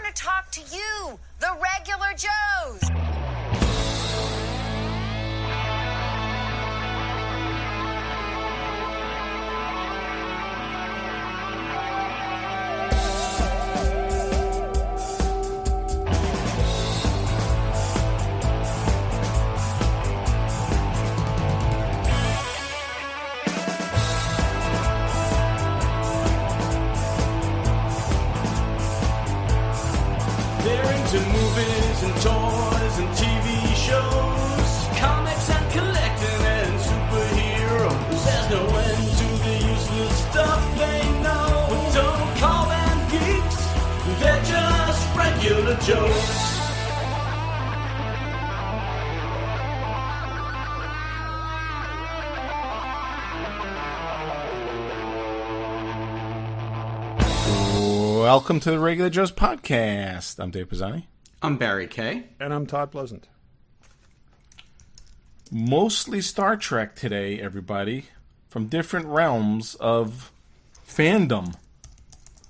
to talk to you, the regular Joes. To movies and toys and TV shows, comics and collecting and superheroes. There's no end to the useless stuff they know. But don't call them geeks, they're just regular Joes. Welcome to the Regular Joe's podcast. I'm Dave Pisani. I'm Barry Kay. And I'm Todd Pleasant. Mostly Star Trek today, everybody. From different realms of fandom,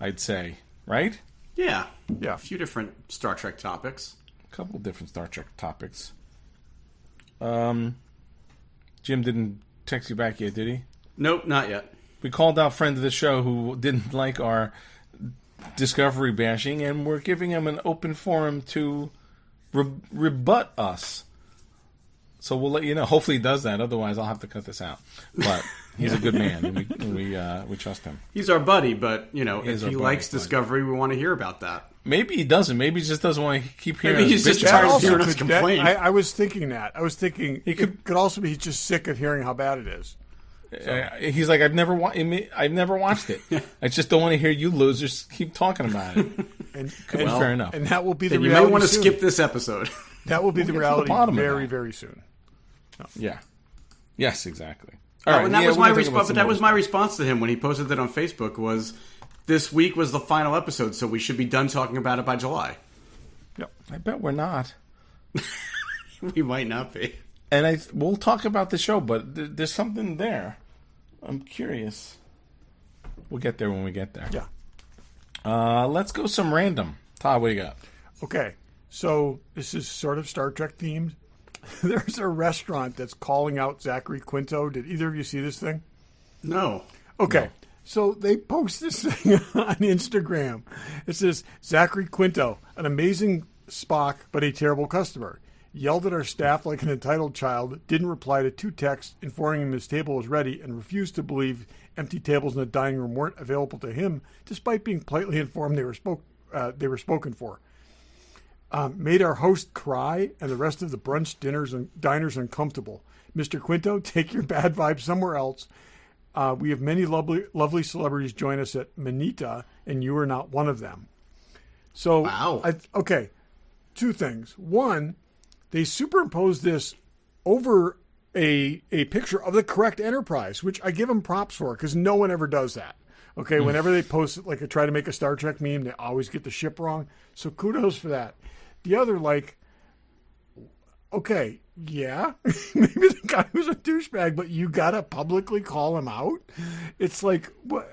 I'd say. Right? Yeah. Yeah. A few different Star Trek topics. A couple different Star Trek topics. Jim didn't text you back yet, did he? Nope, not yet. We called out friend of the show who didn't like our Discovery bashing, and we're giving him an open forum to rebut us. So we'll let you know. Hopefully he does that. Otherwise, I'll have to cut this out. But he's a good man, and we trust him. He's our buddy, but if he likes buddy. Discovery, we want to hear about that. Maybe he doesn't. Maybe he just doesn't want to keep hearing. Maybe he's us just bitch tired about of hearing us complain. I was thinking that. I was thinking He it could also be he's just sick of hearing how bad it is. He's like, I've never watched it. I just don't want to hear you losers keep talking about it. And fair enough. And that will be the Then you reality may want to soon. skip this episode. That will be the get to the reality bottom of very, that. very soon. Yeah. Yes, exactly. And that was my response. But that was my response to him when he posted that on Facebook. Was this week was the final episode, so we should be done talking about it by July. Yep. I bet we're not. We might not be. And we'll talk about the show, but there's something there. I'm curious. We'll get there when we get there. Yeah. Let's go some random. Todd, what do you got? Okay. So this is sort of Star Trek themed. There's a restaurant that's calling out Zachary Quinto. Did either of you see this thing? No. Okay. No. So they post this thing on Instagram. It says, Zachary Quinto, an amazing Spock, but a terrible customer. Yelled at our staff like an entitled child, didn't reply to 2 texts informing him his table was ready, and refused to believe empty tables in the dining room weren't available to him, despite being politely informed they were spoken for. Made our host cry and the rest of the brunch diners uncomfortable. Mr. Quinto, take your bad vibes somewhere else. We have many lovely celebrities join us at Manita, and you are not one of them. So, wow. Okay, 2 things. One, they superimposed this over a picture of the correct Enterprise, which I give them props for because no one ever does that. Okay, whenever they post it, like I try to make a Star Trek meme, they always get the ship wrong. So kudos for that. The other, okay, yeah, maybe the guy was a douchebag, but you gotta publicly call him out. It's like, what?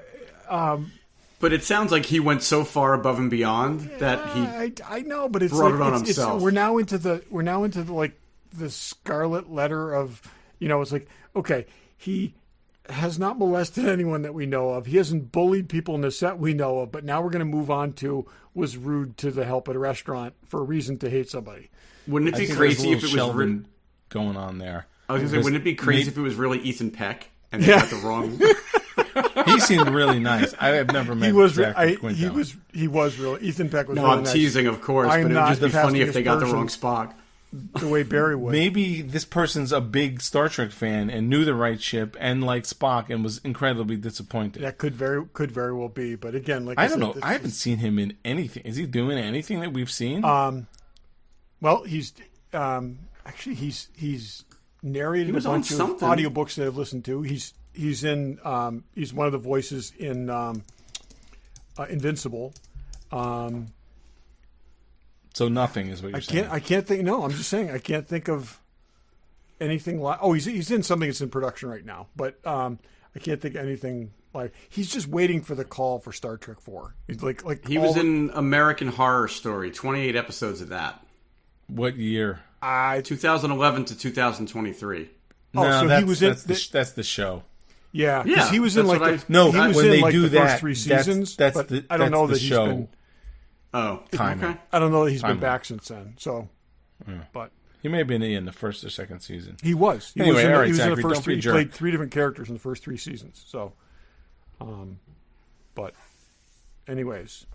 But it sounds like he went so far above and beyond that he. I know, but it's brought like, it on himself. We're now into the scarlet letter of, it's like, okay, he has not molested anyone that we know of. He hasn't bullied people in the set we know of. But now we're going to move on to was rude to the help at a restaurant for a reason to hate somebody. Wouldn't it be I think crazy there's if a it little was Sheldon going on there? I was going to say, wouldn't it be crazy if it was really Ethan Peck and they got the wrong? He seemed really nice. I have never met Zachary Quinto. He was really. Ethan Peck was No, really I'm nice. teasing, of course, I'm but it would not just be funny if the they got the fastest wrong Spock. The way Barry would. Maybe this person's a big Star Trek fan and knew the right ship and liked Spock and was incredibly disappointed. That could very well be. But again, like I don't know. I haven't seen him in anything. Is he doing anything that we've seen? Well, he's actually he's narrated a bunch of audiobooks that I've listened to. He's in he's one of the voices in Invincible. So nothing is what you're saying. I can't think. No, I'm just saying I can't think of anything like. Oh, he's in something that's in production right now, but I can't think of anything Like he's just waiting for the call for Star Trek 4. He's like he was in American Horror Story, 28 episodes of that. What year? 2011 to 2023. Oh, No, so that's, he was in. that's the show. Yeah, because Yeah, he was in that's like what the, No, he was when in they like do the that, first 3 seasons. that's but the- I don't that's know the that he's show. been. Oh, Timing. okay. I don't know that he's been Timeline. back since then. So, but He may have been in the first or second season. he was. He Anyway, was in, all right, he was in Zachary, the don't first be a 3. He jerk. played 3 different characters in the first 3 seasons. So, but, anyways,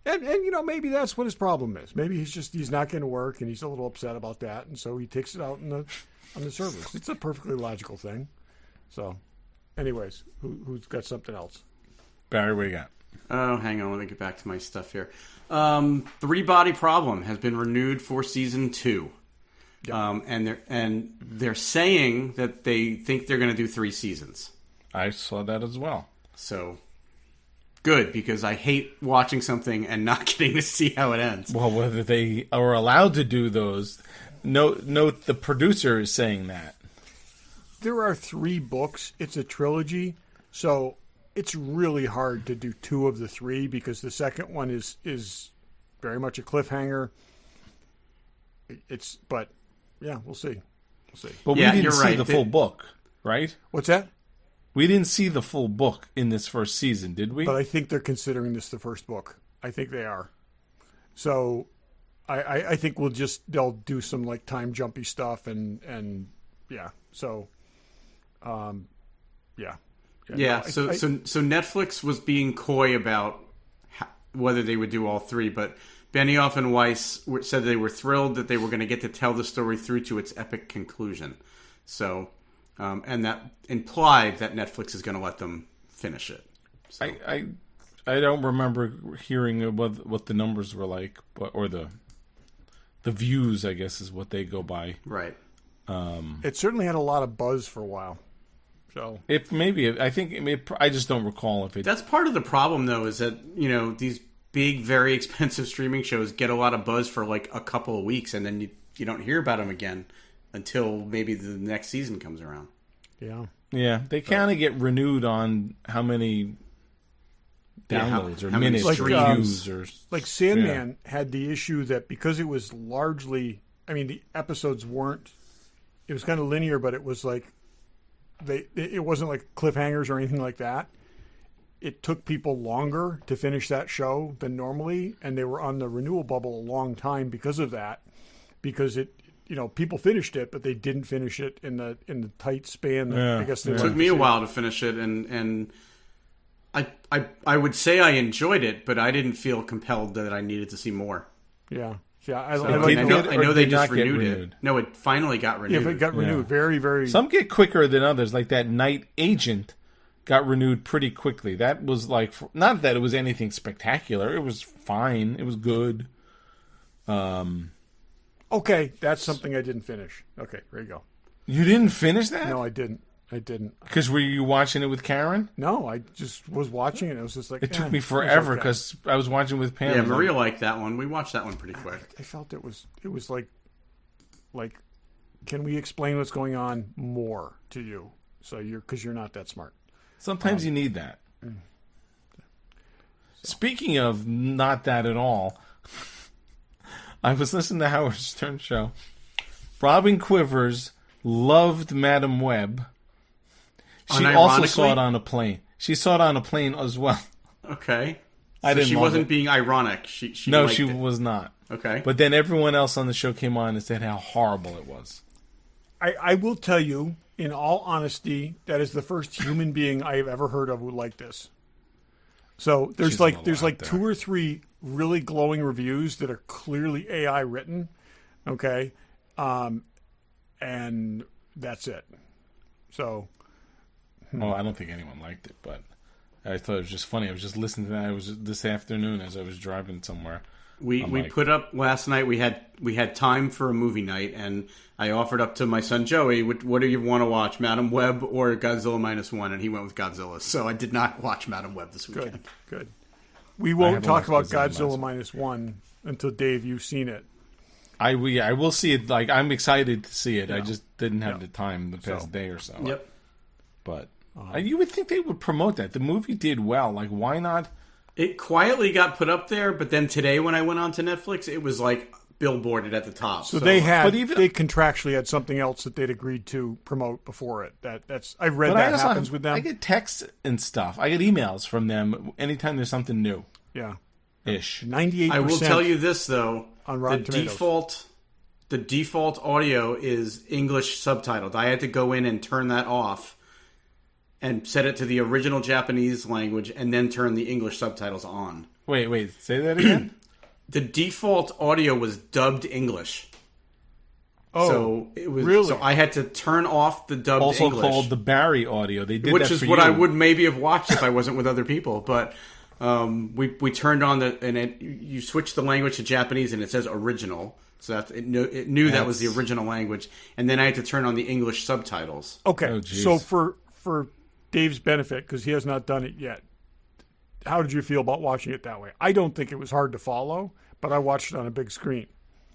and maybe that's what his problem is. Maybe he's not going to work, and he's a little upset about that, and so he takes it out on the servers. It's a perfectly logical thing. So, anyways, who's got something else? Barry, what do you got? Oh, hang on. Let me get back to my stuff here. Three Body Problem has been renewed for season 2. Yeah. And they're saying that they think they're going to do 3 seasons. I saw that as well. So good, because I hate watching something and not getting to see how it ends. Well, whether they are allowed to do those, note the producer is saying that. There are 3 books. It's a trilogy, so it's really hard to do 2 of the 3 because the second one is very much a cliffhanger. But yeah, we'll see. But Yeah, we didn't you're see right. the full book, right? What's that? We didn't see the full book in this first season, did we? But I think they're considering this the first book. I think they are. So I think they'll do some like time jumpy stuff and yeah. So yeah. Yeah, no, so Netflix was being coy about whether they would do all 3, but Benioff and Weiss said they were thrilled that they were going to get to tell the story through to its epic conclusion. So, and that implied that Netflix is going to let them finish it. So. I don't remember hearing what the numbers were like, or the views, I guess, is what they go by. Right. It certainly had a lot of buzz for a while. So I just don't recall if it. That's part of the problem, though, is that these big, very expensive streaming shows get a lot of buzz for like a couple of weeks, and then you don't hear about them again until maybe the next season comes around. Yeah, they kind of get renewed on how many downloads or how many minutes or streams. views or like Sandman had the issue that because it was largely, the episodes weren't. It was kind of linear, but it was like it wasn't like cliffhangers or anything like that. It took people longer to finish that show than normally, and they were on the renewal bubble a long time because of that. Because people finished it, but they didn't finish it in the tight span. That I guess they It took me a while to finish it, and I would say I enjoyed it, but I didn't feel compelled that I needed to see more. Yeah. It I know they did just not get renewed it. renewed? No, it finally got renewed. Yeah, it got renewed very, very. Some get quicker than others. Like that Night Agent got renewed pretty quickly. That was like, not that it was anything spectacular. It was fine. It was good. Okay, that's something I didn't finish. Okay, there you go. You didn't finish that? No, I didn't. Because were you watching it with Karen? No, I just was watching it. It was just like It took me forever because I was watching with Pam. Yeah, Maria liked that one. We watched that one pretty quick. I felt it was like, can we explain what's going on more to you? So because you're not that smart. Sometimes you need that. Speaking of not that at all, I was listening to Howard Stern show. Robin Quivers loved Madam Web. She also saw it on a plane. She saw it on a plane as well. Okay. She wasn't being ironic. She was not. Okay. But then everyone else on the show came on and said how horrible it was. I will tell you, in all honesty, that is the first human being I have ever heard of who liked this. So there's like 2 or 3 really glowing reviews that are clearly AI written. Okay. And that's it. So. Oh, I don't think anyone liked it, but I thought it was just funny. I was just listening to that. It was this afternoon as I was driving somewhere. We put up last night. We had time for a movie night, and I offered up to my son Joey, what do you want to watch, Madam Web or Godzilla -1? And he went with Godzilla. So I did not watch Madam Web this weekend. Good. We won't talk about Godzilla -1 until Dave, you've seen it. I will see it. Like I'm excited to see it. Yeah. I just didn't have the time the past day or so. Yep. But You would think they would promote that. The movie did well. Like, why not? It quietly got put up there, but then today when I went on to Netflix, it was like billboarded at the top. So they contractually had something else that they'd agreed to promote before it. I read that happens with them. I get texts and stuff. I get emails from them anytime there's something new. Yeah. Ish. 98%. I will tell you this though. On Rotten Tomatoes. The default audio is English subtitled. I had to go in and turn that off and set it to the original Japanese language and then turn the English subtitles on. Wait. Say that again? The default audio was dubbed English. Oh, so it was, really? So I had to turn off the dubbed also English. Also called the Barry audio. They did which that is for what you. I would maybe have watched if I wasn't with other people. But we turned on you switch the language to Japanese and it says original. So it knew that was the original language. And then I had to turn on the English subtitles. Okay, so for Dave's benefit, because he has not done it yet, how did you feel about watching it that way? I don't think it was hard to follow, but I watched it on a big screen.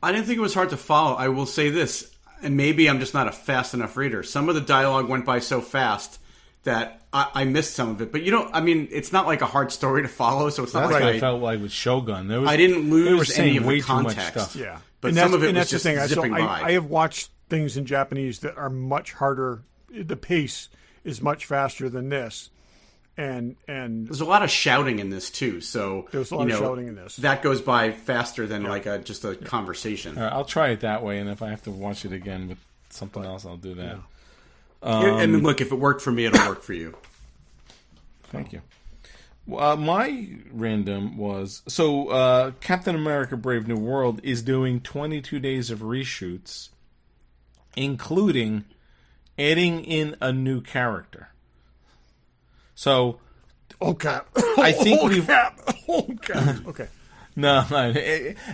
I didn't think it was hard to follow. I will say this, and maybe I'm just not a fast enough reader. Some of the dialogue went by so fast that I missed some of it. But it's not like a hard story to follow, so it's not That's like what I felt like with Shogun. I didn't lose any of way the context. Too much stuff. Yeah. But some of it was just zipping by. I have watched things in Japanese that are much harder. The pace is much faster than this. And there's a lot of shouting in this too, so there's a lot of shouting in this. That goes by faster than just a conversation. All right, I'll try it that way, and if I have to watch it again with something else, I'll do that. And look, if it worked for me, it'll work for you. Thank you. My random was Captain America: Brave New World is doing 22 days of reshoots, including adding in a new character. So, I think we've. Okay. No,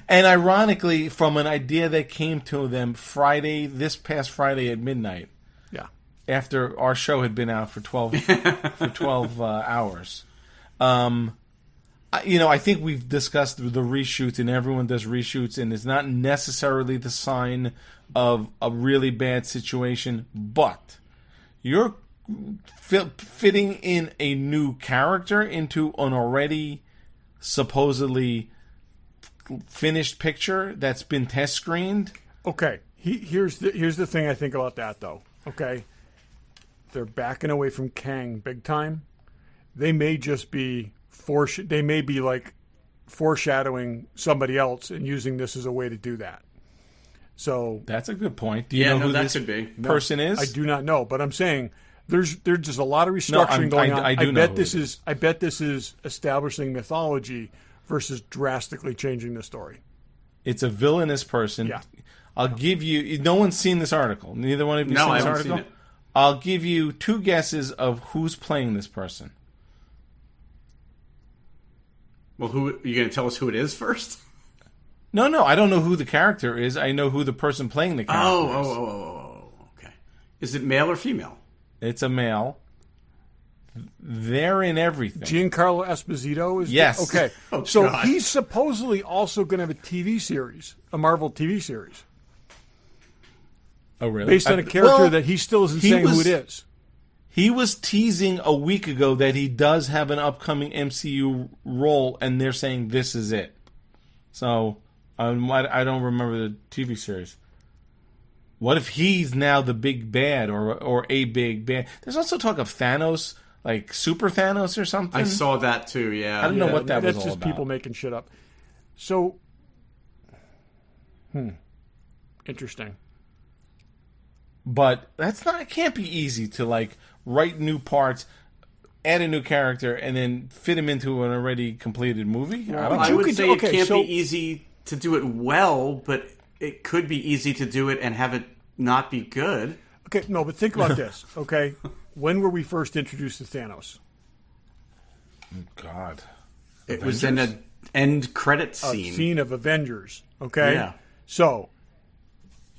and ironically, from an idea that came to them this past Friday at midnight. Yeah. After our show had been out for 12 hours. I think we've discussed the reshoots, and everyone does reshoots, and it's not necessarily the sign of a really bad situation, but you're fitting in a new character into an already supposedly finished picture that's been test screened. Okay, here's the thing I think about that though. Okay, they're backing away from Kang big time. They may just be like foreshadowing somebody else and using this as a way to do that. So that's a good point. Do you know who this person is? I do not know, but I'm saying there's just a lot of restructuring going on. I bet this is establishing mythology versus drastically changing the story. It's a villainous person. Yeah. I'll give you. No one's seen this article. Neither one of you seen this article. Seen it. I'll give you 2 guesses of who's playing this person. Well, are you going to tell us who it is first? No, I don't know who the character is. I know who the person playing the character is. Oh, okay. Is it male or female? It's a male. They're in everything. Giancarlo Esposito is... Yes. Okay. So he's supposedly also going to have a TV series, a Marvel TV series. Oh, really? Based on a character that he still isn't saying who it is. He was teasing a week ago that he does have an upcoming MCU role, and they're saying this is it. So, I don't remember the TV series. What if he's now the big bad or a big bad? There's also talk of Thanos, like Super Thanos or something. I saw that too, yeah. I don't know what that was all about. That's just people making shit up. So, interesting. But it can't be easy to like write new parts, add a new character, and then fit him into an already completed movie. I would say it can't be easy to do it well, but it could be easy to do it and have it not be good. Okay, no, but think about this, okay? When were we first introduced to Thanos? God. It was in an end credit scene. A scene of Avengers, okay? Yeah. So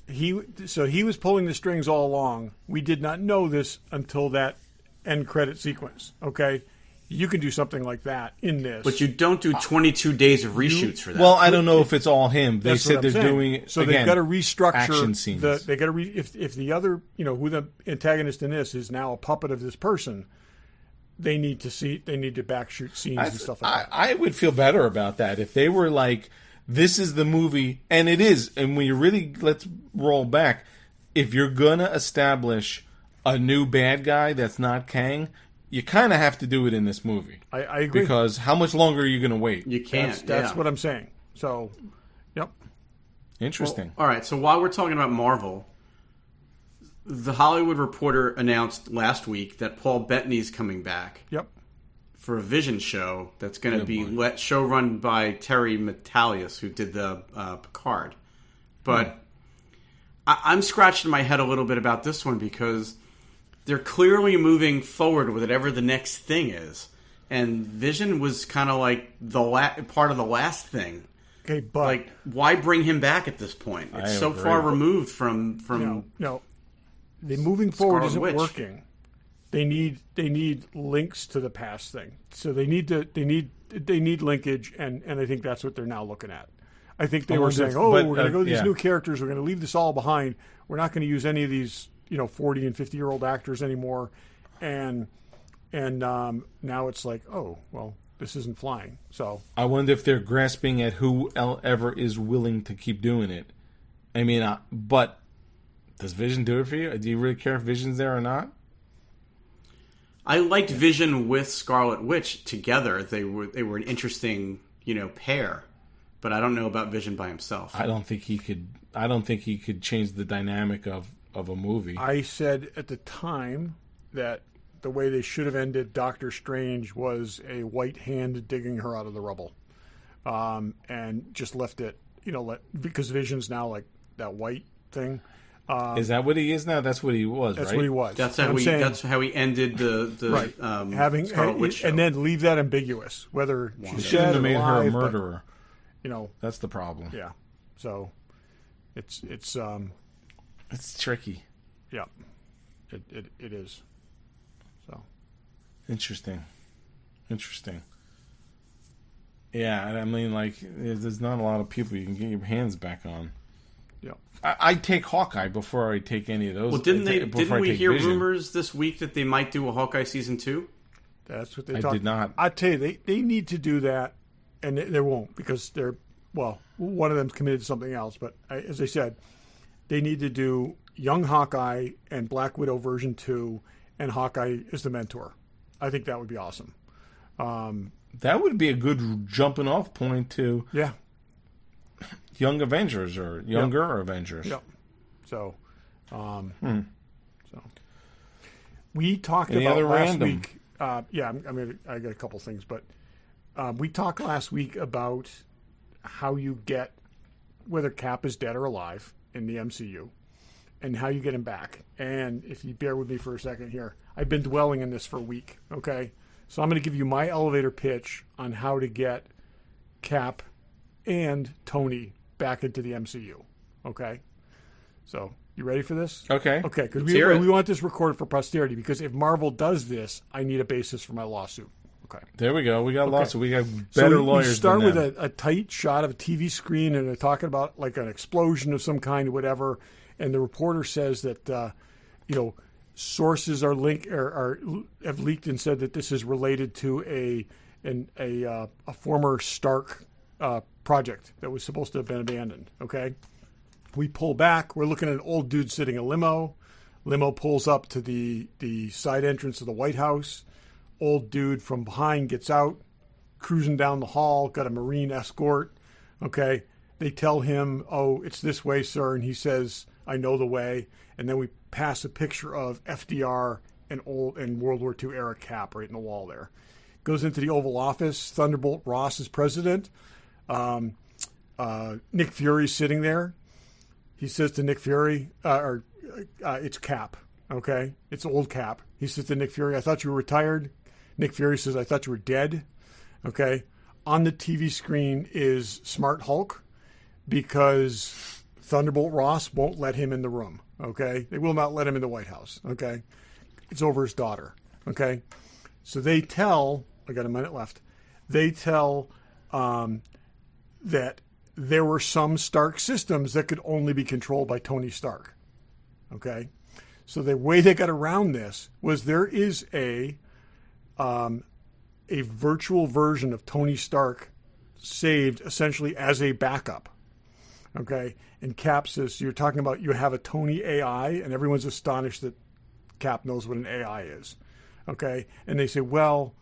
he was pulling the strings all along. We did not know this until that end credit sequence, okay? You can do something like that in this. But you don't do 22 days of reshoots for that. Well, I don't know if it's all him. They That's said what they're I'm saying. doing So again, they've got to restructure action scenes. They got to if the other, who the antagonist in this is now a puppet of this person, they need to backshoot scenes and stuff like that. I would feel better about that if they were like, this is the movie, and it is. And when you really, let's roll back, if you're going to establish a new bad guy that's not Kang, you kind of have to do it in this movie. I agree. Because how much longer are you going to wait? You can't. That's what I'm saying. So, yep. Interesting. All right, so while we're talking about Marvel, The Hollywood Reporter announced last week that Paul Bettany's coming back Yep. for a Vision show that's going to be show run by Terry Metalius, who did the Picard. But I'm scratching my head a little bit about this one because they're clearly moving forward with whatever the next thing is. And Vision was kind of like the part of the last thing. Okay, but Like, why bring him back at this point? It's so agree. far removed from no, the moving forward Scarlet isn't Witch. working. They need links to the past thing. So they need linkage, and I think that's what they're now looking at. I think they were saying, we're going to go to these new characters. We're going to leave this all behind. We're not going to use any of these 40 and 50-year-old actors anymore. And now it's like, oh, well, this isn't flying. So I wonder if they're grasping at whoever is willing to keep doing it. I mean, but does Vision do it for you? Do you really care if Vision's there or not? I liked Vision with Scarlet Witch together. They were an interesting, pair. But I don't know about Vision by himself. I don't think he could change the dynamic of a movie. I said at the time that the way they should have ended Doctor Strange was a white hand digging her out of the rubble, and just left it, because Vision's now like that white thing. Is that what he is now? That's what he was, That's right? what he was. That's how he ended the right. Having Scarlet Witch show. and then leave that ambiguous whether They she's shouldn't dead have or made her a alive, but, murderer. you That's the problem. yeah. So it's It's tricky. yeah, it is. So Interesting. Yeah, I mean, like, there's not a lot of people you can get your hands back on. yeah. I'd take Hawkeye before I take any of those. Well, didn't we hear Vision. rumors this week that they might do a Hawkeye season 2? That's what they I talked. did not. I tell you, they need to do that, and they won't because one of them's committed to something else. But as I said, they need to do Young Hawkeye and Black Widow version 2, and Hawkeye is the mentor. I think that would be awesome. That would be a good jumping off point to Yeah. Young Avengers or younger Avengers. Yep. So, we talked Any about other last random? week. I got a couple things, but we talked last week about how you get whether Cap is dead or alive in the MCU, and how you get him back. And if you bear with me for a second here, I've been dwelling in this for a week. Okay, so I'm going to give you my elevator pitch on how to get Cap and Tony back into the MCU. Okay, so you ready for this? Okay. Okay, because hear it. we want this recorded for posterity, because if Marvel does this, I need a basis for my lawsuit. Okay. There we go. We got lots of. We got So better we lawyers. start than with them. a tight shot of a TV screen, and they're talking about like an explosion of some kind, whatever. And the reporter says that sources are have leaked and said that this is related to a former Stark project that was supposed to have been abandoned. Okay, we pull back. We're looking at an old dude sitting in a limo. Limo pulls up to the side entrance of the White House. Old dude from behind gets out, cruising down the hall, got a Marine escort. Okay, they tell him, "Oh, it's this way, sir," and he says, "I know the way." And then we pass a picture of FDR and World War II era Cap right in the wall there. Goes into the Oval Office. Thunderbolt Ross is president. Nick Fury's sitting there. He says to Nick Fury, it's Cap. Okay, it's old Cap. He says to Nick Fury, "I thought you were retired." Nick Fury says, "I thought you were dead." Okay. On the TV screen is Smart Hulk, because Thunderbolt Ross won't let him in the room. Okay. They will not let him in the White House. Okay. It's over his daughter. Okay. So they tell I got a minute left. They tell that there were some Stark systems that could only be controlled by Tony Stark. Okay? So the way they got around this was there is a virtual version of Tony Stark saved essentially as a backup. Okay? And Cap says, you're talking about you have a Tony AI, and everyone's astonished that Cap knows what an AI is. Okay? And they say, well,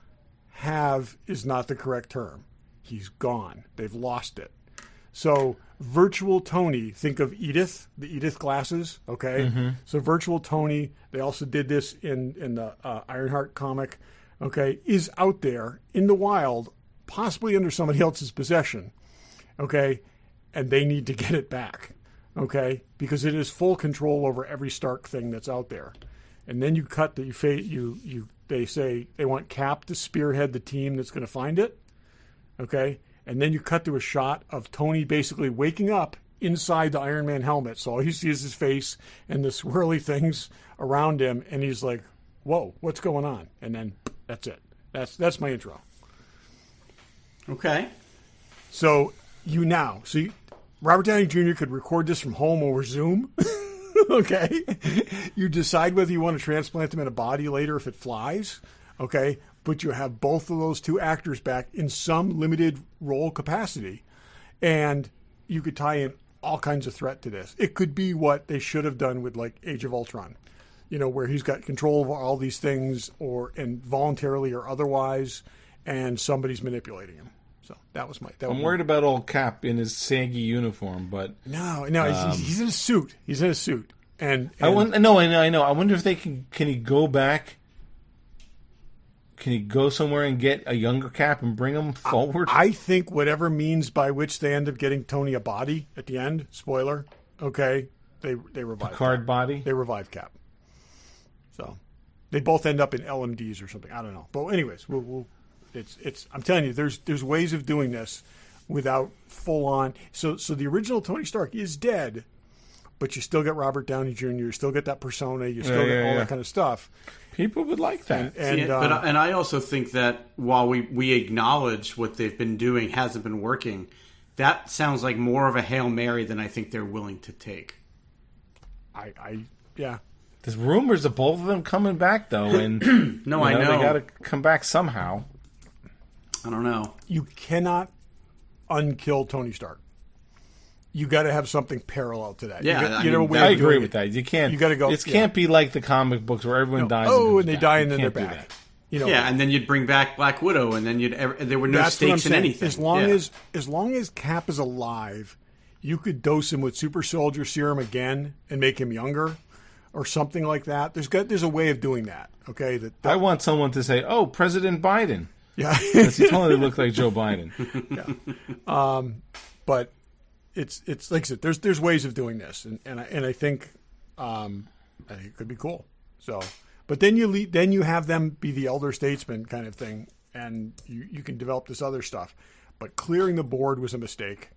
have is not the correct term. He's gone. They've lost it. So virtual Tony, think of Edith, the Edith glasses, okay? Mm-hmm. So virtual Tony, they also did this in the Ironheart comic, okay, is out there in the wild, possibly under somebody else's possession, okay? And they need to get it back, okay? Because it is full control over every Stark thing that's out there. And then you cut they say they want Cap to spearhead the team that's going to find it, okay? And then you cut to a shot of Tony basically waking up inside the Iron Man helmet. So all you see is his face and the swirly things around him. And he's like, whoa, what's going on? And then that's it. That's my intro. Okay. So Robert Downey Jr. could record this from home over Zoom. Okay. You decide whether you want to transplant him in a body later if it flies. Okay. But you have both of those two actors back in some limited role capacity. And you could tie in all kinds of threat to this. It could be what they should have done with like Age of Ultron, where he's got control of all these things and voluntarily or otherwise, and somebody's manipulating him. So that was I'm worried about old Cap in his saggy uniform, but no, he's in a suit. He's in a suit. And I know. I wonder if they can he go back? Can he go somewhere and get a younger Cap and bring him forward? I think whatever means by which they end up getting Tony a body at the end, spoiler, okay, they revive Picard Cap. body? They revive Cap. So they both end up in LMDs or something. I don't know. But anyways, it's I'm telling you, there's ways of doing this without full on. So the original Tony Stark is dead, but you still get Robert Downey Jr., you still get that persona, you still get all that kind of stuff. People would like that. And I also think that while we acknowledge what they've been doing hasn't been working, that sounds like more of a Hail Mary than I think they're willing to take. Yeah. There's rumors of both of them coming back, though. And no, I know. They got to come back somehow. I don't know. You cannot unkill Tony Stark. You got to have something parallel to that. Yeah, I agree with that. You can't. You got to go. It can't be like the comic books where everyone dies. Oh, and they die and then they're back. And then you'd bring back Black Widow, and then there were no stakes in anything. As long as Cap is alive, you could dose him with super soldier serum again and make him younger, or something like that. There's a way of doing that. Okay, I want someone to say, "Oh, President Biden." Yeah, because he totally looked like Joe Biden. Yeah, but. It's like I said, there's ways of doing this, and I think it could be cool. So, but then you have them be the elder statesman kind of thing, and you can develop this other stuff. But clearing the board was a mistake,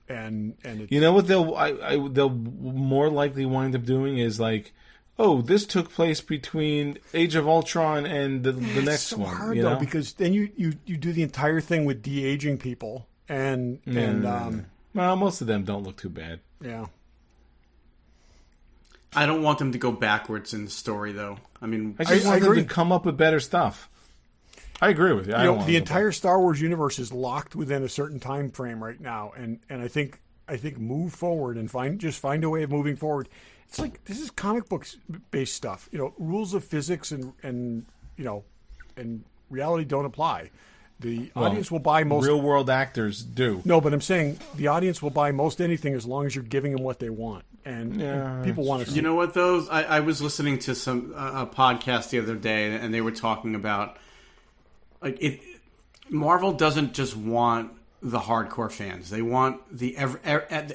and you know what they'll more likely wind up doing is like, oh, this took place between Age of Ultron and the next so one. Hard though, because then you do the entire thing with de-aging people and. Well, most of them don't look too bad. Yeah. I don't want them to go backwards in the story, though. I mean, I just want them to come up with better stuff. I agree with you. The entire Star Wars universe is locked within a certain time frame right now, and I think move forward and find a way of moving forward. It's like this is comic books based stuff. Rules of physics and reality don't apply. The audience will buy most... Real world actors do. No, but I'm saying the audience will buy most anything as long as you're giving them what they want. And people want to see... You know what, though? I was listening to a podcast the other day, and they were talking about... Marvel doesn't just want the hardcore fans. They want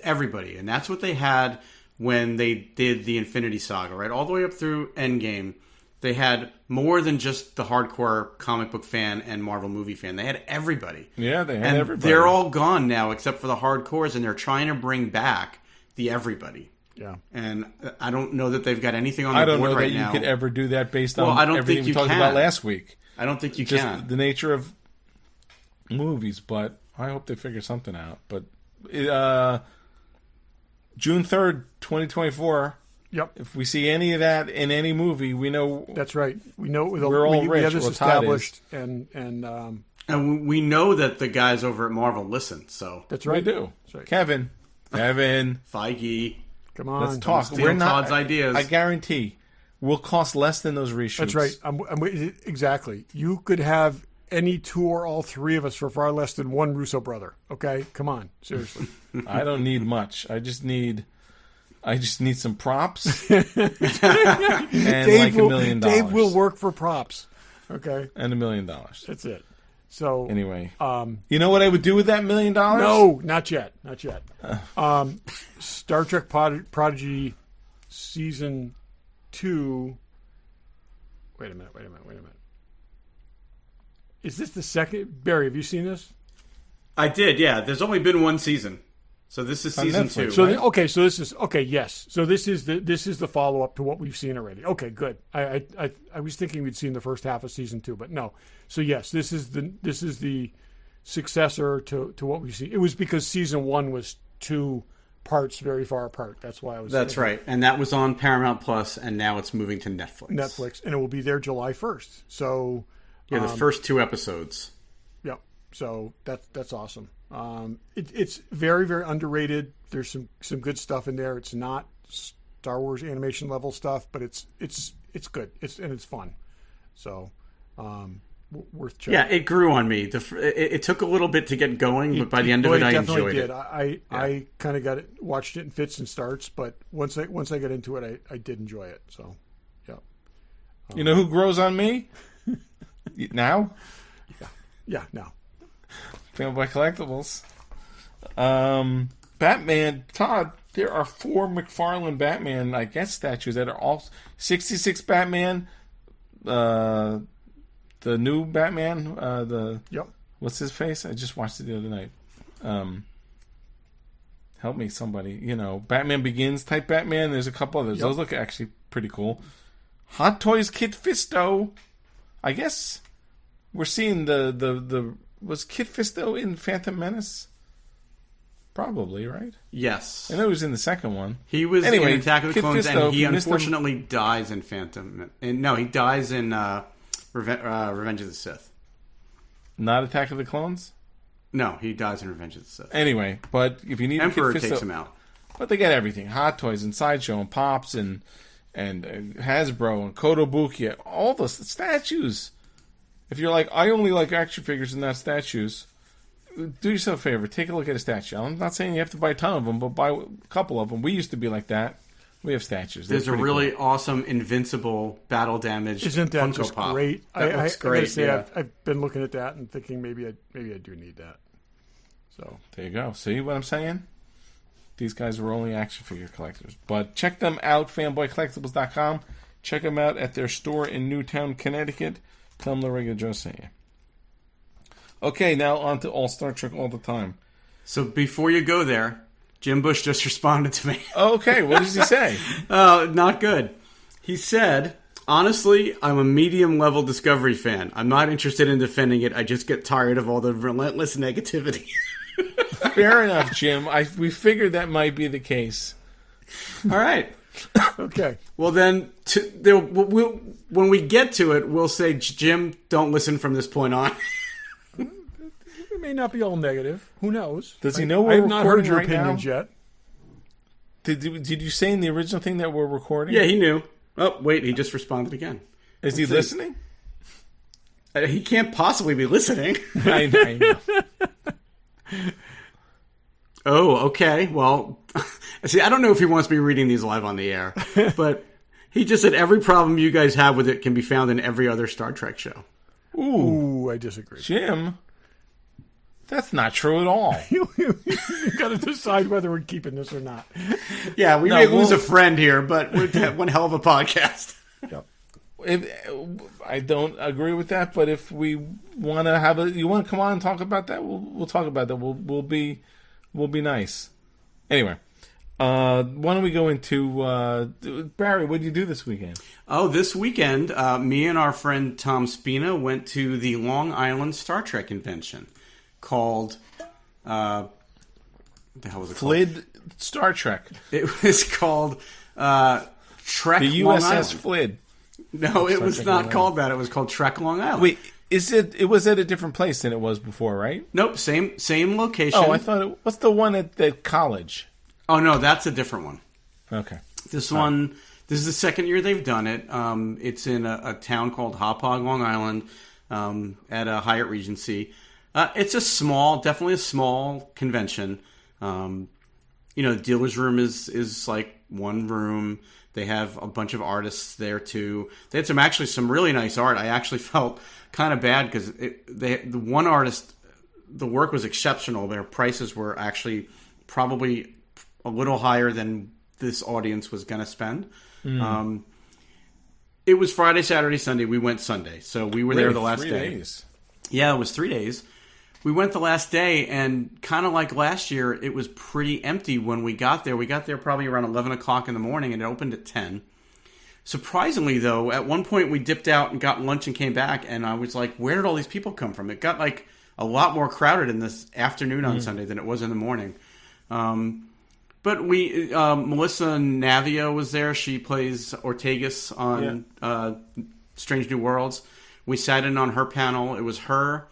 everybody. And that's what they had when they did the Infinity Saga, right? All the way up through Endgame. They had more than just the hardcore comic book fan and Marvel movie fan. They had everybody. Yeah, they had everybody. They're all gone now except for the hardcores, and they're trying to bring back the everybody. Yeah. And I don't know that they've got anything on the board right now. I don't know that you could ever do that based on I don't everything think we talked about last week. I don't think you just can. the nature of movies, but I hope they figure something out. But June 3rd, 2024. Yep. If we see any of that in any movie, we know That's right. We know We're all we rich, have this or Todd established, and And we know that the guys over at Marvel listen, so that's we right. do. That's right. Kevin, Feige. Come on, let's talk. steal We're not. Todd's ideas. I guarantee we'll cost less than those reshoots. That's right. Exactly. You could have any two or all three of us for far less than one Russo brother. Okay, come on, seriously. I don't need much. I just need some props and Dave like $1 million. Dave will work for props. Okay, and $1 million. that's it. So Anyway, you know what I would do with that $1 million? no, not yet, not yet. Star Trek Prodigy season 2. Wait a minute. Is this the second? Barry, have you seen this? I did, yeah. There's only been one season, so this is On season Netflix. 2. So Right. so this is okay. Yes. So this is the follow up to what we've seen already. Okay, good. I was thinking we'd seen the first half of season 2, but no. So yes, this is the successor to what we've seen. It was because season 1 was 2 parts very far apart. That's why I was. That's right, and that was on Paramount Plus, and now it's moving to Netflix, and it will be there July 1st. So Yeah, the first 2 episodes. yeah. So that's awesome. It's very, very underrated. There's some good stuff in there. It's not Star Wars animation level stuff, but it's good. It's fun. So worth checking. Yeah, it grew on me. It took a little bit to get going, but by the end of it, I enjoyed it. I kind of watched it in fits and starts, but once I got into it, I did enjoy it. So yeah. You know who grows on me? Now? Yeah. Now. Fanboy Collectibles. Batman. Todd, there are 4 McFarlane Batman, I guess, statues that are all 66 Batman. The new Batman. Yep. What's his face? I just watched it the other night. Help me, somebody. You know, Batman Begins type Batman. There's a couple others. Yep. Those look actually pretty cool. Hot Toys Kid Fisto. I guess we're seeing the was Kid Fisto in Phantom Menace? Probably, right? Yes. I know he was in the second one. He was Anyway, in Attack of the Kid Clones, Fisto, and if he you missed him- unfortunately dies in Phantom. No, he dies in Revenge of the Sith. Not Attack of the Clones? No, he dies in Revenge of the Sith. Anyway, but if you need Emperor Kid Fisto, takes him out. But they get everything. Hot Toys and Sideshow and Pops and Hasbro and Kotobukiya. All the statues. If you're like, I only like action figures and not statues, do yourself a favor. Take a look at a statue. I'm not saying you have to buy a ton of them, but buy a couple of them. We used to be like that. We have statues. There's a really awesome Invincible battle damage. Isn't that Funko just Pop. great? That looks I gotta great. say, Yeah. I've been looking at that and thinking maybe I do need that. So There you go. See what I'm saying? These guys were only action figure collectors. But check them out, fanboycollectibles.com. Check them out at their store in Newtown, Connecticut. Tell them the regular Joe sent you. Okay, now on to All Star Trek All the Time. So before you go there, Jim Bush just responded to me. Okay, what does he say? Not good. He said, honestly, I'm a medium-level Discovery fan. I'm not interested in defending it. I just get tired of all the relentless negativity. Fair enough, Jim. We figured that might be the case. All right. okay, Well, then, when we get to it, we'll say, Jim, don't listen from this point on. it may not be all negative. Who knows? Does he know I we're have not heard recording your right now? opinions yet. Did you say in the original thing that we're recording? Yeah, he knew. Oh, wait, he just responded again. Is he Let's see. listening? He can't possibly be listening. I know. Oh, okay. Well, see, I don't know if he wants me reading these live on the air, but he just said every problem you guys have with it can be found in every other Star Trek show. Ooh, I disagree. Jim, that's not true at all. You got to decide whether we're keeping this or not. Yeah, we No, may lose we'll- a friend here, but we're one hell of a podcast. Yep. I don't agree with that, but if we want to you want to come on and talk about that, we'll talk about that. We'll be nice. Anyway, Why don't we go into Barry? What did you do this weekend? Oh, this weekend, me and our friend Tom Spina went to the Long Island Star Trek convention called. What the hell was it called? Flid Star Trek. It was called Trek The Long USS Island. Flid. No, it Star was Trek not Long called that. It was called Trek Long Island. Wait, it was at a different place than it was before, right? Nope, same location. Oh, I thought what's the one at the college? Oh no, that's a different one. Okay. This one, this is the second year they've done it. It's in a town called Hauppauge, Long Island, at a Hyatt Regency. It's definitely a small convention. The dealer's room is like one room. They have a bunch of artists there too. They had some really nice art. I actually felt kind of bad because the one artist, the work was exceptional. Their prices were actually probably a little higher than this audience was going to spend. It was Friday, Saturday, Sunday. We went Sunday. So we were there the last 3 day. days. Yeah, it was 3 days. We went the last day, and kind of like last year, it was pretty empty when we got there. We got there probably around 11 o'clock in the morning, and it opened at 10. Surprisingly, though, at one point we dipped out and got lunch and came back, and I was like, where did all these people come from? It got like a lot more crowded in this afternoon on Sunday than it was in the morning. But Melissa Navia was there. She plays Ortegas on Strange New Worlds. We sat in on her panel. It was her,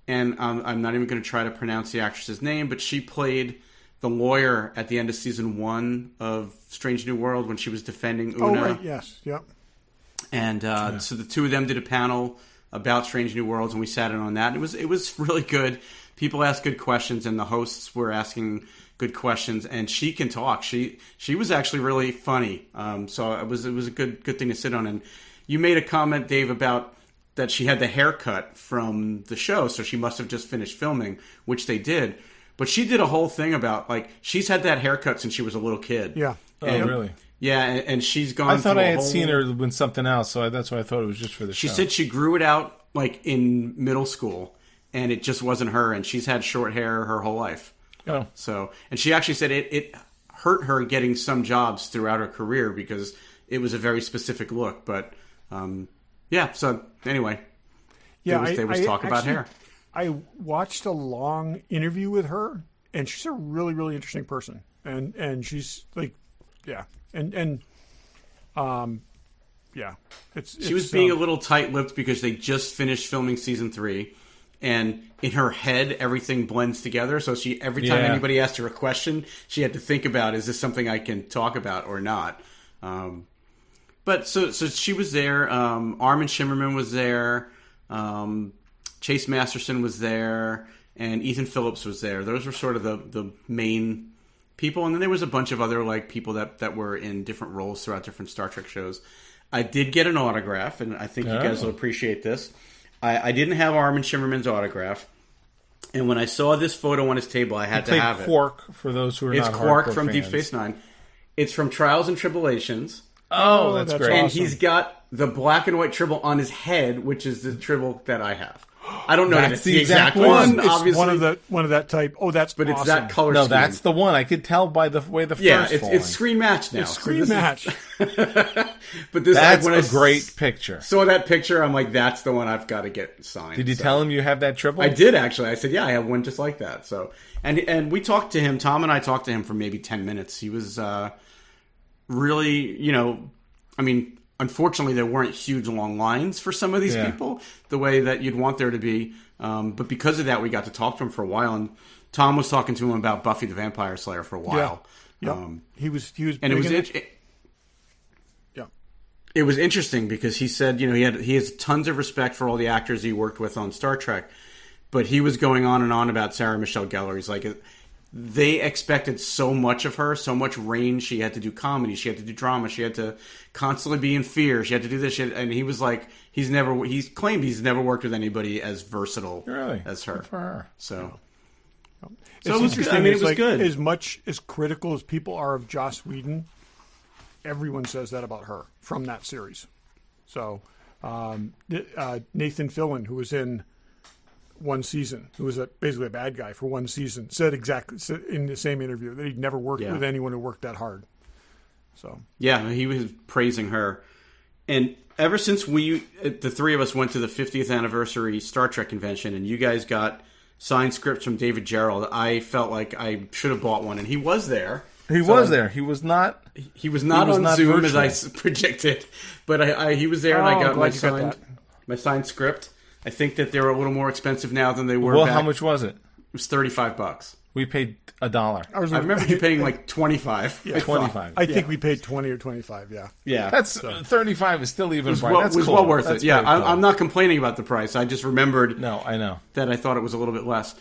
and I'm not even going to try to pronounce the actress's name, but she played the lawyer at the end of season 1 of Strange New World when she was defending Una. Oh, right, yes, yep. And so the two of them did a panel about Strange New Worlds, and we sat in on that. It was really good. People asked good questions, and the hosts were asking good questions. And she can talk. She was actually really funny. So it was a good thing to sit on. And you made a comment, Dave, about that she had the haircut from the show, so she must have just finished filming, which they did. But she did a whole thing about, like, she's had that haircut since she was a little kid. Yeah. Oh, really? Yeah, and she's gone. I thought through I a had whole... seen her in something else, so that's why I thought it was just for the show. She said she grew it out, like, in middle school, and it just wasn't her, and she's had short hair her whole life. Oh. So, and she actually said it hurt her getting some jobs throughout her career because it was a very specific look. But, yeah, so anyway, there was talk about hair. I watched a long interview with her, and she's a really, really interesting person. And she's like, yeah. Yeah. She was being a little tight-lipped because they just finished filming season 3. And in her head, everything blends together. So every time anybody asked her a question, she had to think about, is this something I can talk about or not? But so she was there. Armin Shimmerman was there. Chase Masterson was there. And Ethan Phillips was there. Those were sort of the main people. And then there was a bunch of other like people that were in different roles throughout different Star Trek shows. I did get an autograph, and I think you guys will appreciate this. I didn't have Armin Shimmerman's autograph, and when I saw this photo on his table, I had to have it. Quark, for those who are it's not Quark hardcore from fans. Deep Space Nine. It's from Trials and Tribulations. Oh, that's great. And awesome. he's got the black and white tribble on his head, which is the tribble that I have. I don't know that it's the exact one, It's obviously. one of that type. Oh, that's but awesome. it's that color No, scheme. that's the one. I could tell by the way the first it's screen match now. It's screen match. But this That's when a great picture. saw that picture, I'm like, that's the one I've got to get signed. Did you So- tell him you have that triple? I did actually. I said, yeah, I have one just like that. So, and we talked to him. Tom and I talked to him for maybe 10 minutes. He was really, I mean, unfortunately, there weren't huge long lines for some of these people the way that you'd want there to be. But because of that, we got to talk to him for a while. And Tom was talking to him about Buffy the Vampire Slayer for a while. Yeah. He was and it was yeah. It was interesting because he said, he has tons of respect for all the actors he worked with on Star Trek, but he was going on and on about Sarah Michelle Gellar. He's like, they expected so much of her, so much range. She had to do comedy, she had to do drama, she had to constantly be in fear, she had to do this shit. And he was like, he's claimed he's never worked with anybody as versatile as her. Good for her. So It's it was good. interesting. I mean, It's it was like, good. As much as critical as people are of Joss Whedon, everyone says that about her from that series. So Nathan Fillion, who was in one season, who was basically a bad guy for one season, said in the same interview that he'd never worked with anyone who worked that hard. So yeah, he was praising her. And ever since the three of us went to the 50th anniversary Star Trek convention and you guys got signed scripts from David Gerrold, I felt like I should have bought one. And he was there. He was there. He was not on Zoom virtual, as I predicted. But he was there and I got my signed script. I think that they're a little more expensive now than they were back. How much was it? It was $35. We paid $1. I remember you paying like $25. Yeah, $25. I think we paid $20 or $25. Yeah, yeah. That's $35 is still even. It was well worth it. Yeah, cool. I'm not complaining about the price. I just remembered. No, I know that I thought it was a little bit less.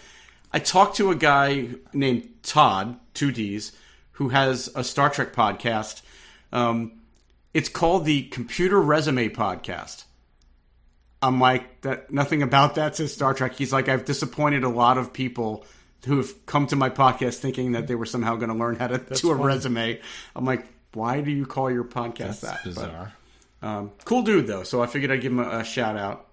I talked to a guy named Todd, 2Ds, who has a Star Trek podcast. It's called the Computer Resume Podcast. I'm like, nothing about that says Star Trek. He's like, I've disappointed a lot of people who have come to my podcast thinking that they were somehow going to learn how to do a resume. I'm like, why do you call your podcast that? Bizarre. But, cool dude, though. So I figured I'd give him a shout out.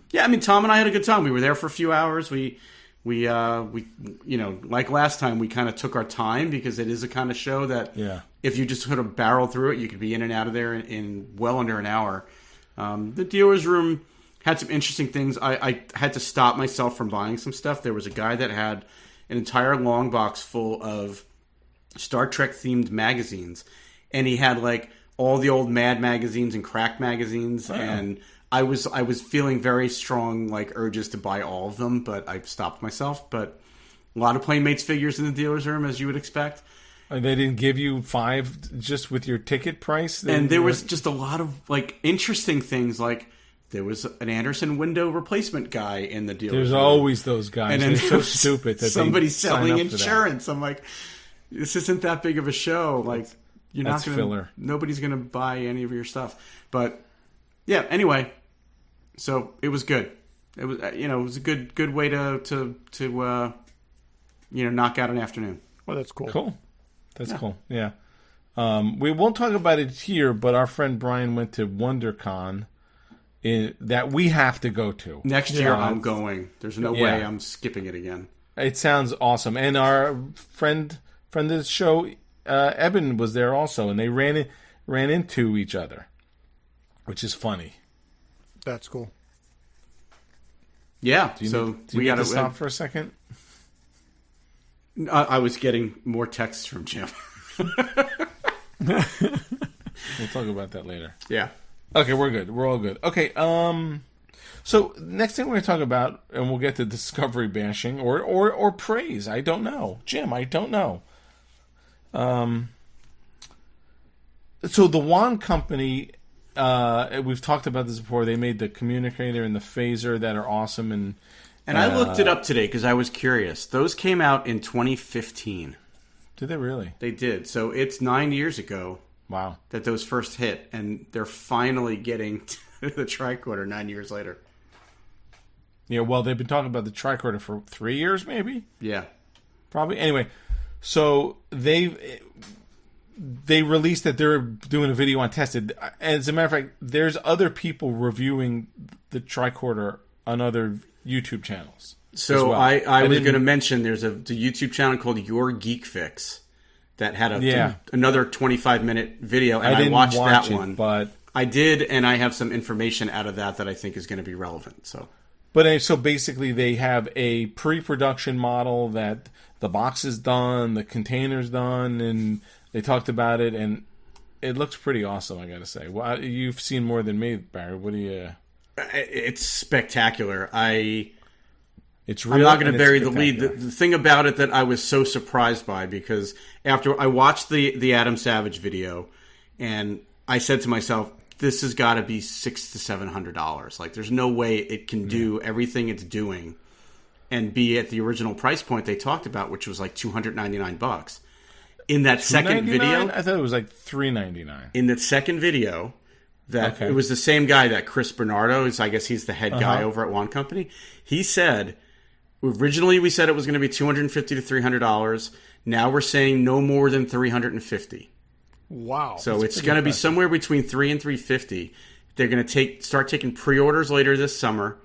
Yeah, I mean, Tom and I had a good time. We were there for a few hours. We like last time, we kind of took our time because it is a kind of show that if you just sort of barrel through it, you could be in and out of there in well under an hour. The dealer's room had some interesting things. I had to stop myself from buying some stuff. There was a guy that had an entire long box full of Star Trek themed magazines, and he had like all the old Mad magazines and Crack magazines, and I was feeling very strong like urges to buy all of them, but I stopped myself. But a lot of Playmates figures in the dealer's room, as you would expect. And they didn't give you 5 just with your ticket price? And there was just a lot of like interesting things. Like there was an Anderson window replacement guy in the dealer's room. There's always those guys. And they're so stupid that somebody's selling insurance. I'm like, this isn't that big of a show. Like you're not going to. Nobody's going to buy any of your stuff. But yeah. Anyway, so it was good. It was it was a good way to knock out an afternoon. Well, that's cool. Cool. That's cool. Yeah. We won't talk about it here, but our friend Brian went to WonderCon that we have to go to. Next year I'm going. There's no way I'm skipping it again. It sounds awesome. And our friend of the show, Eben, was there also, and they ran into each other, which is funny. That's cool. Yeah. Do we got to stop for a second? I was getting more texts from Jim. We'll talk about that later. Yeah. Okay, we're good. We're all good. Okay, so next thing we're going to talk about, and we'll get to Discovery bashing or praise. I don't know. Jim, I don't know. So the Wand Company, we've talked about this before. They made the communicator and the phaser that are awesome, and I looked it up today because I was curious. Those came out in 2015. Did they really? They did. So it's 9 years ago. Wow. That those first hit, and they're finally getting to the tricorder 9 years later. Yeah, well, they've been talking about the tricorder for 3 years, maybe? Yeah. Probably. Anyway, so they released that they're doing a video on tested. As a matter of fact, there's other people reviewing the tricorder on other YouTube channels. So well. I was going to mention there's the YouTube channel called Your Geek Fix that had another 25-minute video, and I watched that one. But I did, and I have some information out of that I think is going to be relevant. So basically they have a pre-production model that the box is done, the container's done, and they talked about it, and it looks pretty awesome, I got to say. Well, you've seen more than me, Barry. What do you... It's spectacular. I'm real, not going to bury the lead. The thing about it that I was so surprised by, because after I watched the Adam Savage video, and I said to myself, this has got to be $600 to $700. Like, there's no way it can do everything it's doing and be at the original price point they talked about, which was like $299. In that second video, I thought it was like $399. In that second video. It was the same guy that Chris Bernardo is. I guess he's the head guy over at Wand Company. He said, originally we said it was going to be $250 to $300. Now we're saying no more than $350. Wow! So it's going to be somewhere between $300 and $350. They're going to start taking pre-orders later this summer,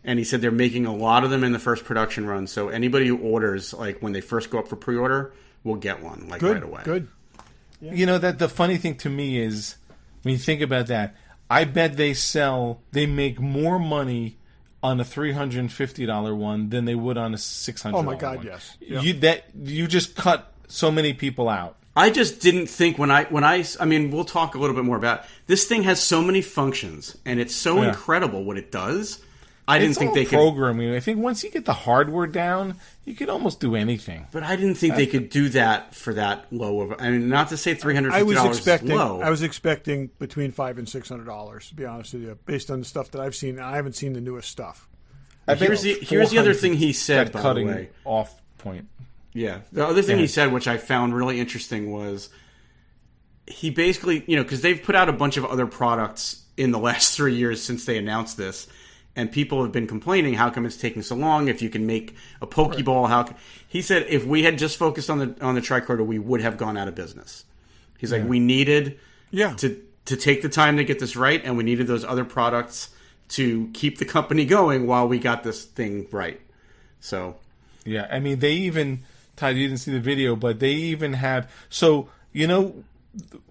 And he said they're making a lot of them in the first production run. So anybody who orders, like when they first go up for pre-order, will get one right away. Good. Yeah. You know, that the funny thing to me is, when you think about that, I bet they make more money on a $350 one than they would on a $600 Oh my God, one. yes. Yep. You just cut so many people out. I just didn't think when I mean, we'll talk a little bit more about it. This thing has so many functions, and it's so incredible what it does. I didn't think they could programming. I think once you get the hardware down, you could almost do anything. But I didn't think they could do that for that low of. I mean, not to say $350 is low. I was expecting between $500 and $600. To be honest with you, based on the stuff that I've seen. I haven't seen the newest stuff. Here's the other thing he said. By the way, off point. Yeah, the other thing he said, which I found really interesting, was he basically, because they've put out a bunch of other products in the last 3 years since they announced this. And people have been complaining, how come it's taking so long? If you can make a Pokeball, he said if we had just focused on the tricorder, we would have gone out of business. He's like, we needed to take the time to get this right, and we needed those other products to keep the company going while we got this thing right. So, yeah, I mean, they even, Todd, you didn't see the video, but they even have, so, when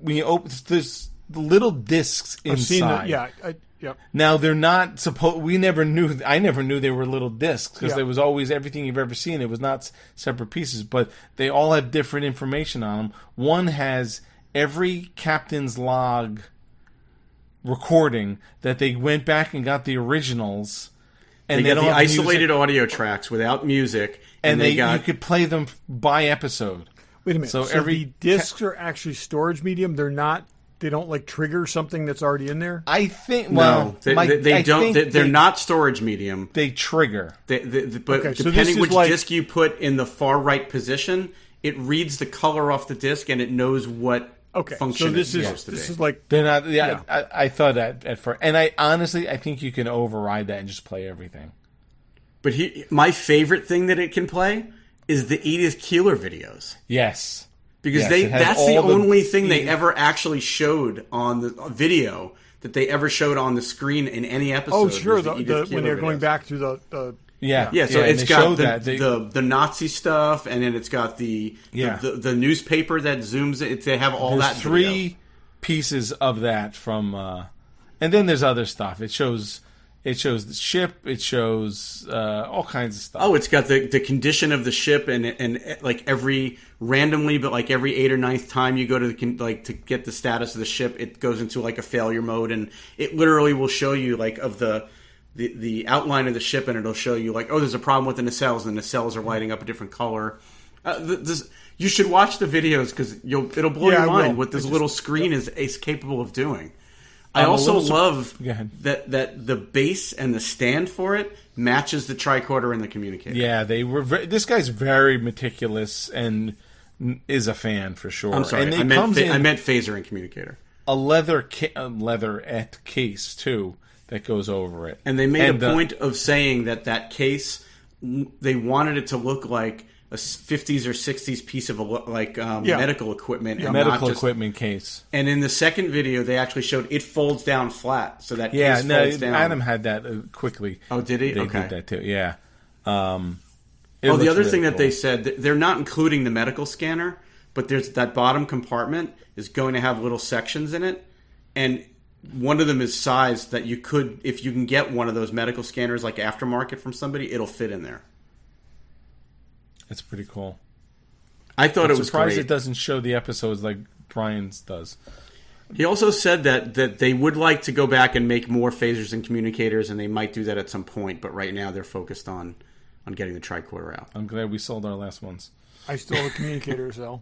you open this little discs inside. I've seen that, Yep. Now they're not supposed. I never knew they were little discs because there was always everything you've ever seen. It was not separate pieces, but they all have different information on them. One has every captain's log recording that they went back and got the originals, and they got the isolated audio tracks without music, and you could play them by episode. Wait a minute. So every discs are actually storage medium. They're not. They don't trigger something that's already in there. I think. Well, no, they don't. They're not storage medium. They trigger. But depending which disc you put in the far right position, it reads the color off the disc and it knows what function it's supposed to be. This is like they're not. Yeah, I thought that at first, and I honestly think you can override that and just play everything. But my favorite thing that it can play is the Edith Keeler videos. Yes. Because that's the only thing they ever actually showed on the video that they ever showed on the screen in any episode. Oh, sure. When they're going back through the so it's got the Nazi stuff, and then it's got the newspaper that zooms it. They have all that. Three pieces of that from, and then there's other stuff. It shows the ship. It shows all kinds of stuff. Oh, it's got the condition of the ship, and like every 8 or 9th time you go to to get the status of the ship, it goes into like a failure mode, and it literally will show you of the outline of the ship, and it'll show you there's a problem with the nacelles, and the nacelles are lighting up a different color. You should watch the videos because it'll blow your mind what this little screen is capable of doing. I also love that the base and the stand for it matches the tricorder and the communicator. Yeah, they were. This guy's very meticulous and is a fan for sure. I'm sorry, I meant phaser and communicator. A leatherette case too that goes over it, and they made a point of saying that case they wanted it to look like a 50s or 60s piece of medical equipment. And medical equipment case. And in the second video, they actually showed it folds down flat. So that case folds down. Adam had that quickly. Oh, did he? They did that too, yeah. The other thing that they said, they're not including the medical scanner, but there's that bottom compartment is going to have little sections in it. And one of them is sized that you could, if you can get one of those medical scanners like aftermarket from somebody, it'll fit in there. It's pretty cool. I thought it was surprised great. It doesn't show the episodes like Brian's does. He also said that they would like to go back and make more phasers and communicators, and they might do that at some point. But right now, they're focused on getting the tricorder out. I'm glad we sold our last ones. I still have communicators, though.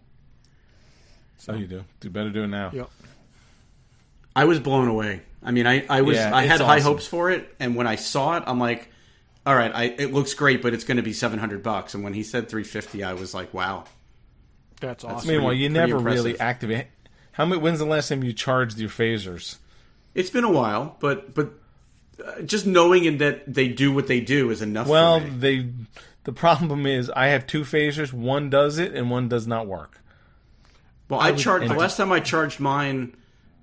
So you do. You better do it now. Yep. I was blown away. I mean, I had high hopes for it, and when I saw it, I'm like, all right, it looks great, but it's going to be $700. And when he said $350, I was like, wow, that's awesome. Meanwhile, you never really activate. When's the last time you charged your phasers? It's been a while, but just knowing that they do what they do is enough. Well, for me. The problem is I have 2 phasers. One does it, and one does not work. Well, the last time I charged mine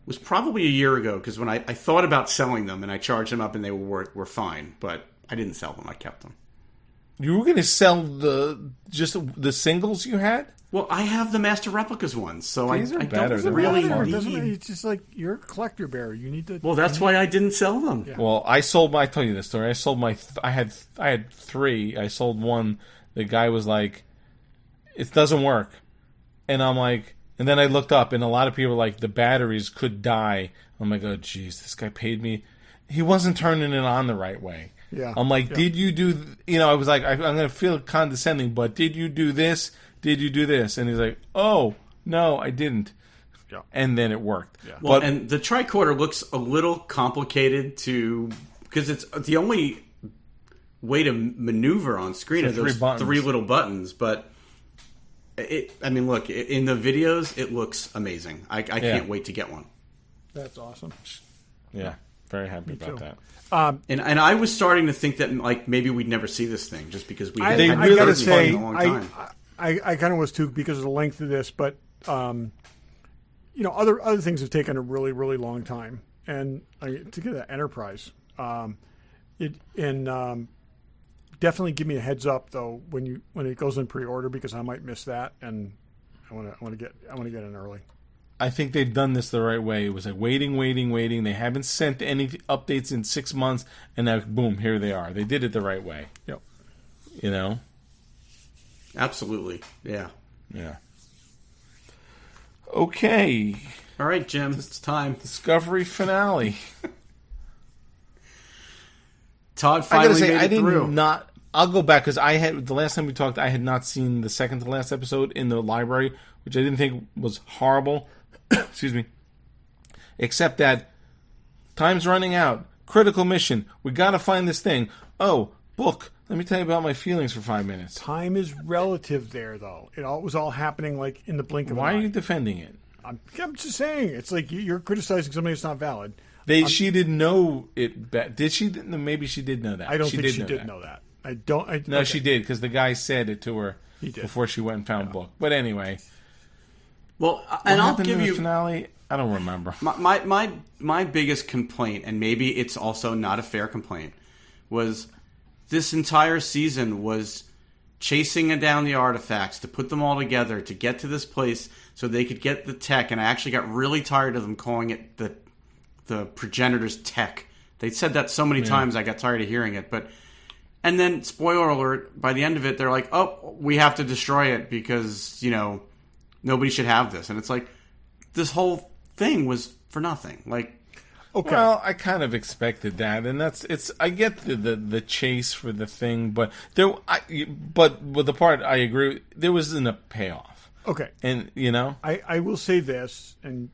was probably a year ago because when I thought about selling them and I charged them up and they were fine, but I didn't sell them. I kept them. You were going to sell just the singles you had? Well, I have the Master Replicas ones, so These are I better don't than really that. need... It's just like you're a collector bear. You need to. Well, that's why I didn't sell them. Yeah. Well, I tell you this story. I sold I had 3. I sold one. The guy was like, it doesn't work. And I'm like, and then I looked up, and a lot of people were like, the batteries could die. I'm like, oh, geez, this guy paid me. He wasn't turning it on the right way. Yeah. I'm like, did you do, I was like, I'm going to feel condescending, but did you do this? Did you do this? And he's like, oh, no, I didn't. Yeah. And then it worked. Yeah. Well, and the tricorder looks a little complicated because it's the only way to maneuver on screen are those 3 little buttons. But look, in the videos, it looks amazing. I can't wait to get one. That's awesome. Yeah, very happy about that. And I was starting to think that like maybe we'd never see this thing just because we hadn't I gotta heard say, in a long time. I kind of was too because of the length of this, but other things have taken a really, really long time, and to get that Enterprise, definitely give me a heads up though when it goes in pre-order because I might miss that, and I want to get in early. I think they've done this the right way. It was like waiting. They haven't sent any updates in 6 months, and now boom, here they are. They did it the right way. Yep. Absolutely. Yeah. Yeah. Okay. All right, Jim. It's time. Discovery finale. Todd finally made it through. I'll go back because the last time we talked, I had not seen the second to last episode in the library, which I didn't think was horrible. Excuse me. Except that time's running out. Critical mission. We got to find this thing. Oh, book. Let me tell you about my feelings for 5 minutes. Time is relative there, though. It was all happening like in the blink of an eye. Why are you defending it? I'm just saying. It's like you're criticizing something that's not valid. She didn't know it. Did she? Maybe she did know that. I don't think she did know that. I don't. No, she did because the guy said it to her before she went and found book. But anyway. Well, and I'll give you the finale. I don't remember. My biggest complaint, and maybe it's also not a fair complaint, was this entire season was chasing down the artifacts to put them all together to get to this place so they could get the tech. And I actually got really tired of them calling it the progenitor's tech. They said that so many times I got tired of hearing it. And then, spoiler alert, by the end of it, they're like, oh, we have to destroy it because, nobody should have this. And it's like, this whole thing was for nothing. Like, okay. Well, I kind of expected that, and I get the chase for the thing, but with the part I agree, there wasn't a payoff. Okay. And, I will say this, and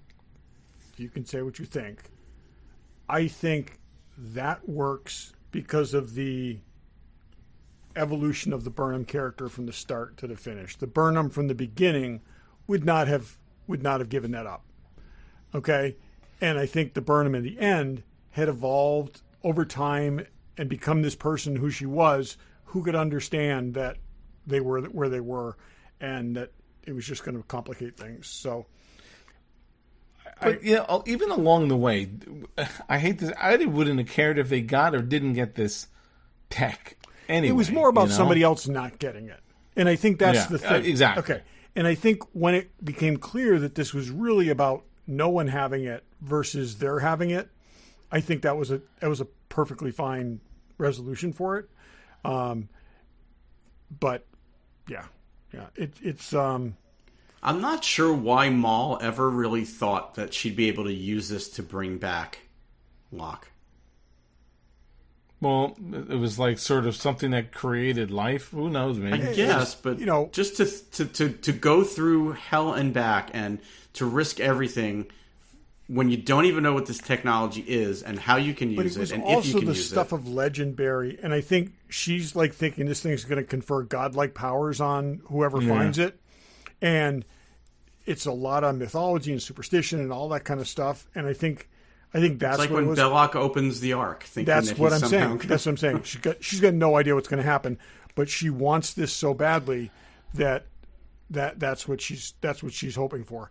you can say what you think. I think that works because of the evolution of the Burnham character from the start to the finish. The Burnham from the beginning would not have given that up. Okay? And I think the Burnham in the end had evolved over time and become this person who she was, who could understand that they were where they were and that it was just going to complicate things. So even along the way, I hate this. I wouldn't have cared if they got or didn't get this tech. Anyway, it was more about somebody else not getting it. And I think that's the thing. Exactly. Okay. And I think when it became clear that this was really about no one having it versus their having it, I think that was a perfectly fine resolution for it. But it's. I'm not sure why Maul ever really thought that she'd be able to use this to bring back Locke. Well, it was like sort of something that created life. Who knows, man? I guess, but just to go through hell and back and to risk everything when you don't even know what this technology is and how you can use it and if you can use it. But it was also the stuff of Legendberry, and I think she's like thinking this thing's going to confer godlike powers on whoever finds it, and it's a lot of mythology and superstition and all that kind of stuff, and I think that's it's like what when Belloc opens the Ark. That's what I'm saying. That's what I'm saying. She's got no idea what's going to happen, but she wants this so badly that's what she's hoping for.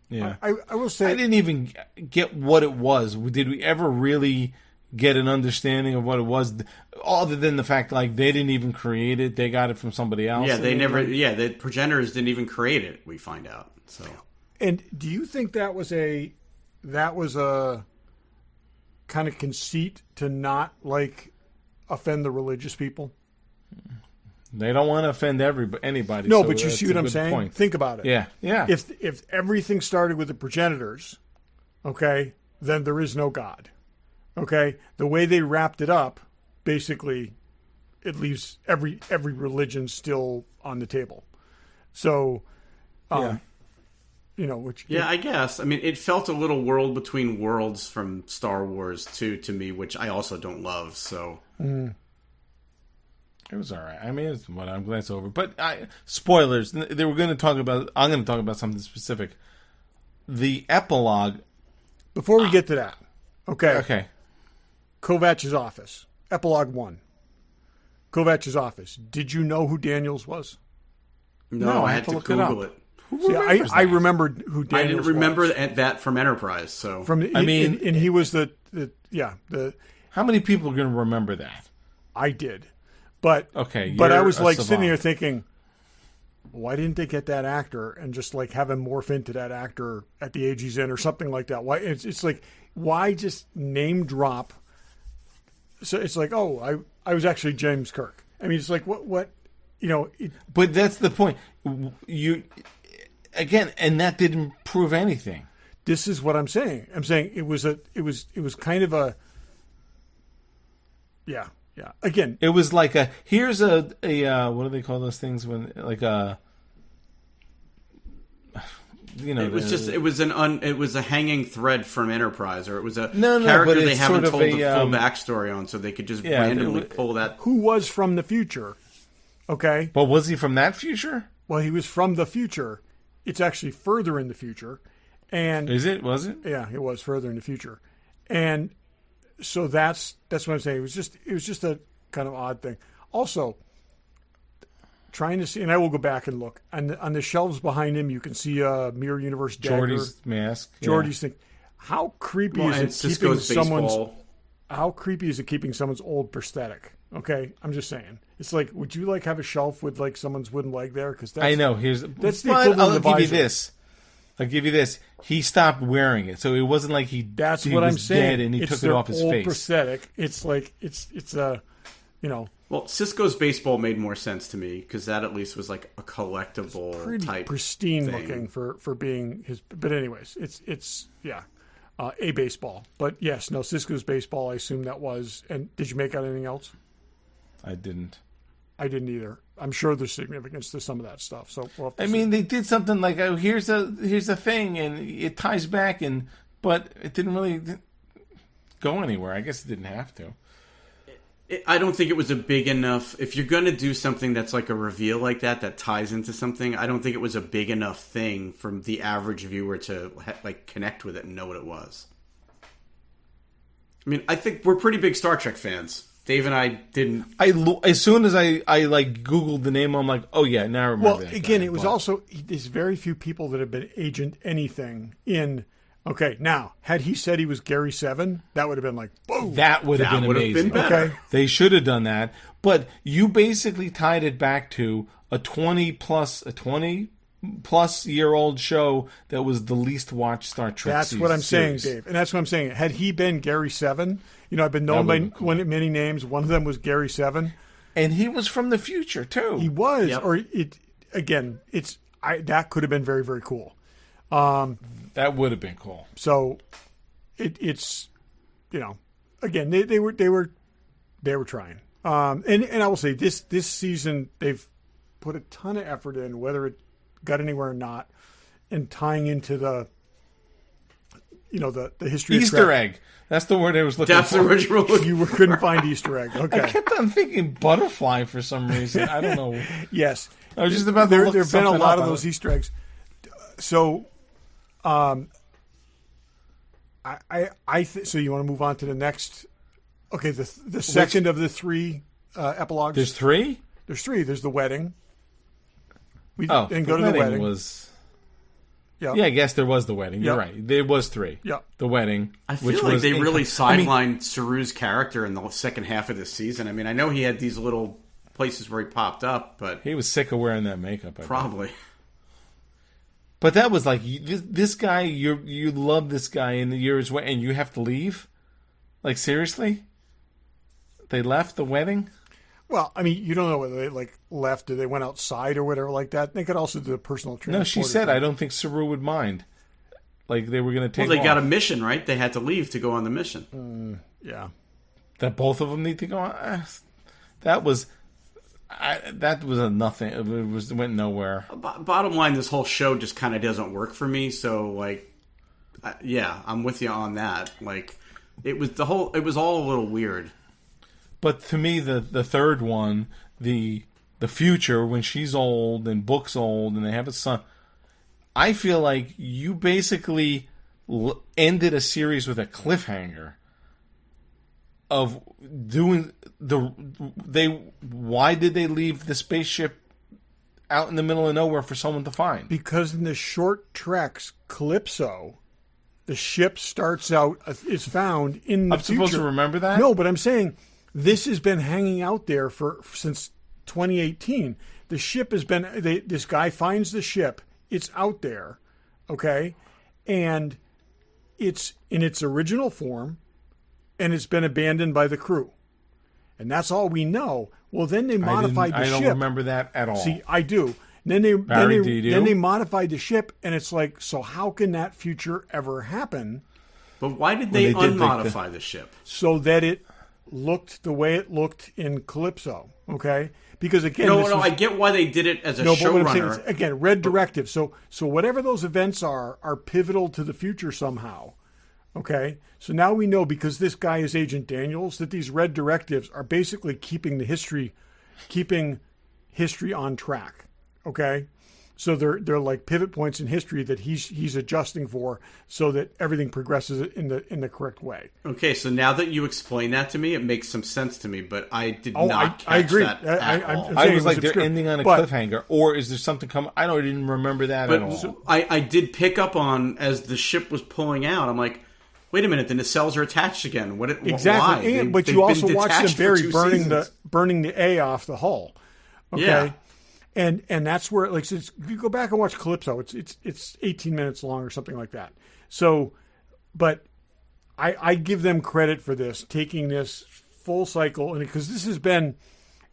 Yeah, I will say I didn't even get what it was. Did we ever really get an understanding of what it was, other than the fact like they didn't even create it; they got it from somebody else. Yeah, they never. Yeah, the progenitors didn't even create it. We find out. So, and do you think that was a kind of conceit to not like offend the religious people? They don't want to offend anybody. No, so but you see what I'm saying? Point. Think about it. Yeah, yeah. If everything started with the progenitors, okay, then there is no God. Okay? The way they wrapped it up, basically, it leaves every religion still on the table. So, which... Yeah, I guess. I mean, it felt a little world between worlds from Star Wars, too, to me, which I also don't love, so... It was all right. I mean, it's what I'm glad it's over. But spoilers. They were going to talk about. I'm going to talk about something specific. The epilogue. Before we get to that, okay. Okay. Kovach's office. Epilogue 1. Kovach's office. Did you know who Daniels was? No, I had to look Google it up. it. See, I remembered who Daniels was. I didn't remember that from Enterprise. So and he was the How many people are going to remember that? I did. But okay, but I was like sitting here thinking, why didn't they get that actor and just like have him morph into that actor at the age he's in or something like that? Why it's like, why just name drop? So it's like, oh, I was actually James Kirk. I mean, it's like what but that's the point. You again, and that didn't prove anything. This is what I'm saying. I'm saying it was kind of a yeah. Yeah. Again, it was like here's a what do they call those things when like a it was a hanging thread from Enterprise, or it was a character but they haven't told the full backstory on, so they could just randomly pull that. Who was from the future? Okay. But was he from that future? Well, he was from the future. It's actually further in the future, and is it? Was it? Yeah, it was further in the future, and. So that's what I'm saying. It was just a kind of odd thing. Also, trying to see, and I will go back and look on the shelves behind him. You can see a Mirror Universe dagger, Geordi's mask, Geordi's thing. How creepy is it keeping someone's? How creepy is it keeping someone's old prosthetic? Okay, I'm just saying. It's like, would you like have a shelf with like someone's wooden leg there? Because I know. That's the equivalent of the visor. I'll give you this. He stopped wearing it, so it wasn't like he. That's he what was I'm saying. Dead and he took it off his face. Prosthetic. It's like it's a, Well, Cisco's baseball made more sense to me because that at least was like a collectible pretty type, pristine thing. looking for being his. But anyways, it's a baseball. But yes, no, Cisco's baseball. I assume that was. And did you make out anything else? I didn't. I didn't either. I'm sure there's significance to some of that stuff. So we'll have to I see. mean, they did something like, oh, here's a thing, and it ties back, but it didn't really go anywhere. I guess it didn't have to. I don't think it was a big enough. If you're going to do something that's like a reveal like that ties into something, I don't think it was a big enough thing for the average viewer to like connect with it and know what it was. I mean, I think we're pretty big Star Trek fans. Dave and I didn't. As soon as I like Googled the name, I'm like, oh yeah, now I remember. Well, again, it was also there's very few people that have been Agent anything in. Okay, now had he said he was Gary 7, that would have been like, boom. That would have been amazing. Better. Okay, they should have done that. But you basically tied it back to a 20 plus year old show that was the least watched Star Trek. That's what I'm series. saying, Dave, and that's what I'm saying. Had he been Gary 7, I've been known by many names. One of them was Gary 7, and he was from the future too. He was, yep. or it again. That could have been very, very cool. That would have been cool. So, it's again they were trying. And I will say this season they've put a ton of effort in, whether it got anywhere or not, and tying into the history Easter of egg. That's the word I was looking That's for. the word you were looking. You couldn't find Easter egg. Okay. I kept on thinking butterfly for some reason. I don't know. Yes. I was just about to look There have been a something lot up of those Easter eggs. So, so you want to move on to the next? Okay, the second of the three epilogues. There's 3? There's 3. There's the wedding. Oh, and go to the wedding. Yeah. Yeah, I guess there was the wedding. You're Yeah. right. There was 3. Yeah. The wedding. I feel like they really sidelined Saru's character in the second half of this season. I mean, I know he had these little places where he popped up, but he was sick of wearing that makeup. I bet. probably. But that was like this guy. You love this guy, and years and you have to leave. Like seriously, they left the wedding. Well, I mean, you don't know whether they like left or they went outside or whatever like that. They could also do a personal transport. No, she said, I don't think Saru would mind. Like they were going to take. Well, they got a off. mission, right? They had to leave to go on the mission. Yeah. That both of them need to go on. That was a nothing. It went nowhere. Bottom line, this whole show just kind of doesn't work for me. So, like, yeah, I'm with you on that. Like, it was all a little weird. But to me, the third one, the future when she's old and Book's old and they have a son, I feel like you basically ended a series with a cliffhanger of doing why did they leave the spaceship out in the middle of nowhere for someone to find? Because in the short treks, Calypso, the ship starts out, is found in the future. I'm supposed to remember that? No, but I'm saying this has been hanging out there since 2018. The ship has been, this guy finds the ship, it's out there, okay? And it's in its original form, and it's been abandoned by the crew. And that's all we know. Well, then they modified the ship. I don't remember that at all. See, I do. And then they modified the ship, and it's like, so how can that future ever happen? But why did they unmodify the ship? So that it looked the way it looked in Calypso, okay? Because again, I get why they did it as a showrunner. Again, red directive. So whatever those events are pivotal to the future somehow. Okay, so now we know, because this guy is Agent Daniels, that these red directives are basically keeping history on track. Okay, so they're like pivot points in history that he's adjusting for, so that everything progresses in the correct way. Okay, so now that you explain that to me, it makes some sense to me. But I did not catch I agree. that at all. I was like, they're ending on a cliffhanger, or is there something coming? I didn't remember that at all. So I did pick up on, as the ship was pulling out, I'm like, wait a minute, the nacelles are attached again. Exactly. Why? But you also watch them burning the A off the hull. Okay. Yeah. And that's where, like, you go back and watch Calypso. It's 18 minutes long or something like that. So, but I give them credit for this, taking this full cycle, and because this has been,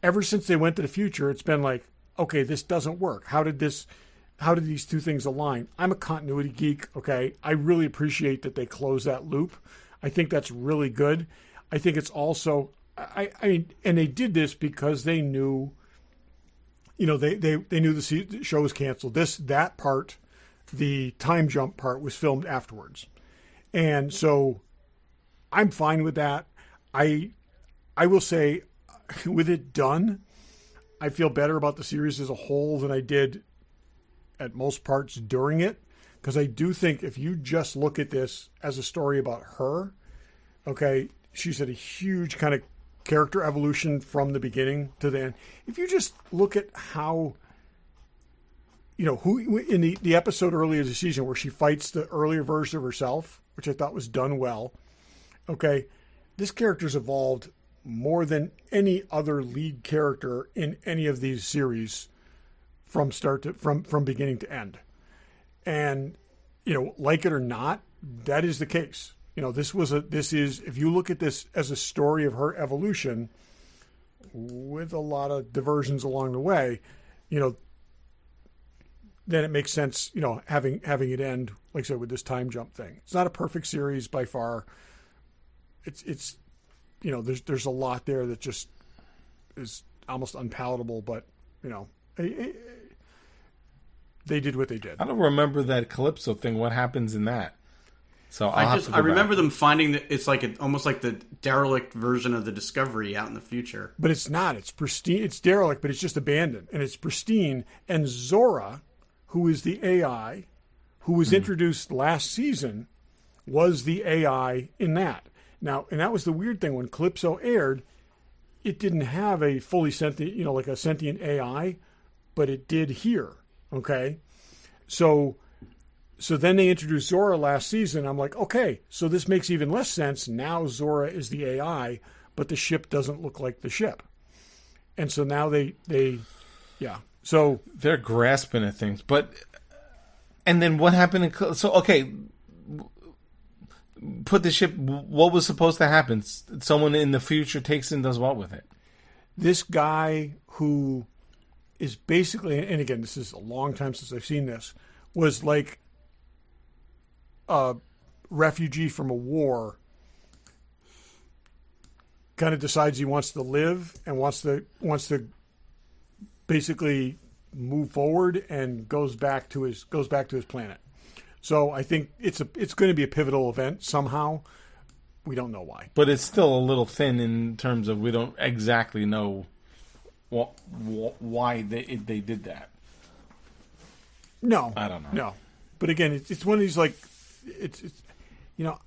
ever since they went to the future, it's been like, okay, this doesn't work. How did these two things align? I'm a continuity geek, okay? I really appreciate that they close that loop. I think that's really good. I think it's also, I mean, and they did this because they knew, they knew the show was canceled. That part, the time jump part, was filmed afterwards. And so I'm fine with that. I will say, with it done, I feel better about the series as a whole than I did at most parts during it, because I do think if you just look at this as a story about her, okay, she's had a huge kind of character evolution from the beginning to the end. If you just look at how, who in the episode earlier this season where she fights the earlier version of herself, which I thought was done well, okay, this character's evolved more than any other lead character in any of these series from beginning to end. And, like it or not, that is the case. This is, if you look at this as a story of her evolution with a lot of diversions along the way, then it makes sense, having it end, like I said, with this time jump thing. It's not a perfect series by far. It's there's a lot there that just is almost unpalatable, but, they did what they did. I don't remember that Calypso thing. What happens in that? So I remember them finding that it's like almost like the derelict version of the Discovery out in the future. But it's not. It's pristine. It's derelict, but it's just abandoned, and it's pristine. And Zora, who is the AI, who was introduced last season, was the AI in that. Now, and that was the weird thing when Calypso aired. It didn't have a fully sentient, like a sentient AI, but it did here. Okay, so So then they introduced Zora last season. I'm like, okay, so this makes even less sense. Now Zora is the AI, but the ship doesn't look like the ship. And so now they So they're grasping at things. But, and then what happened? Put the ship, what was supposed to happen? Someone in the future takes it and does what with it? This guy who is basically, and again, this is a long time since I've seen this, was like a refugee from a war, kind of decides he wants to live and wants to basically move forward and goes back to his planet. So I think it's going to be a pivotal event somehow. We don't know why, but it's still a little thin in terms of we don't exactly know why they did that. No, I don't know. No, but again, it's one of these like it's you know.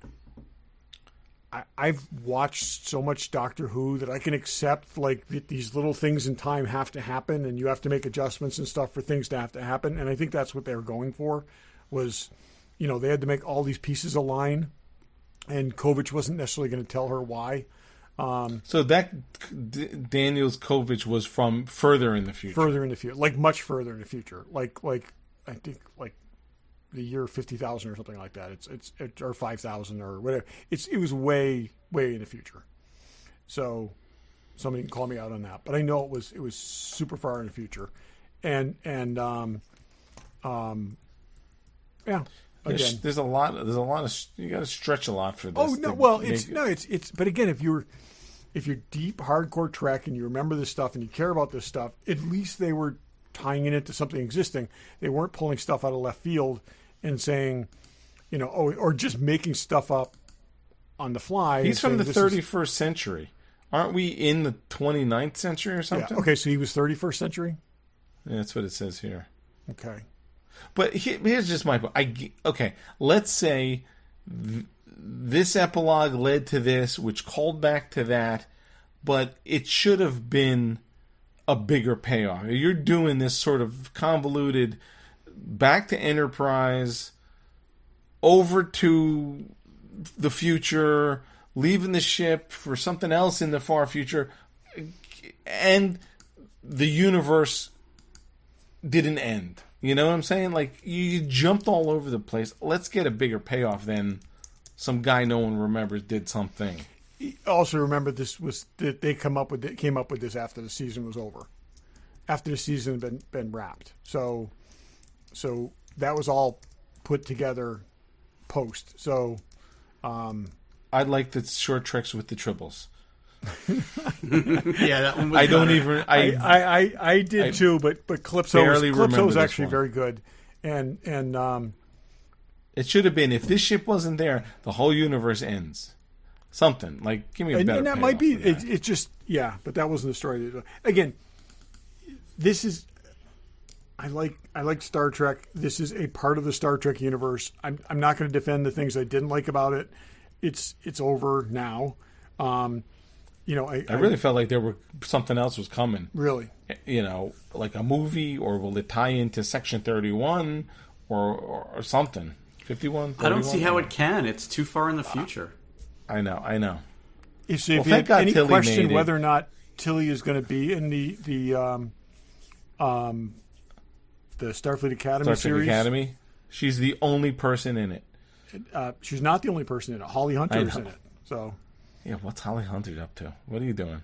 I've watched so much Doctor Who that I can accept like these little things in time have to happen, and you have to make adjustments and stuff for things to have to happen. And I think that's what they were going for, was, they had to make all these pieces align, and Kovich wasn't necessarily going to tell her why. So that Daniel's Kovich was from further in the future. Further in the future, like much further in the future, like I think like the year 50,000 or something like that. It's or 5,000 or whatever. It was way in the future. So somebody can call me out on that, but I know it was super far in the future, and yeah. Again, there's a lot of you got to stretch a lot for this. Oh no, well it's but again, if you're deep hardcore Trek and you remember this stuff and you care about this stuff, at least they were tying it into something existing. They weren't pulling stuff out of left field and saying, or just making stuff up on the fly. He's from the 31st century. Aren't we in the 29th century or something? Yeah. Okay, so he was 31st century? Yeah, that's what it says here. Okay. But here's just my point. Okay, let's say this epilogue led to this, which called back to that, but it should have been a bigger payoff. You're doing this sort of convoluted back to Enterprise, over to the future, leaving the ship for something else in the far future, and the universe didn't end. You know what I'm saying? Like, you jumped all over the place. Let's get a bigger payoff than some guy no one remembers did something. Also, remember they came up with this after the season was over, after the season had been wrapped. So that was all put together post. So I'd like the short treks with the triples. Yeah, that one was I don't even. I did too, but Calypso was actually very good, and it should have been, if this ship wasn't there, the whole universe ends. Something like, give me a better. And that might be it. Just but that wasn't the story. Again, this is. I like Star Trek. This is a part of the Star Trek universe. I'm not going to defend the things I didn't like about it. It's over now. I really felt like there were something else was coming. Really? Like a movie, or will it tie into Section 31 or something? 51, 31? I don't see how it can. It's too far in the future. I know. If you had any question whether or not Tilly is going to be in the Starfleet Academy series. Academy, she's the only person in it. She's not the only person in it. Holly Hunter is in it. So, yeah, what's Holly Hunter up to? What are you doing?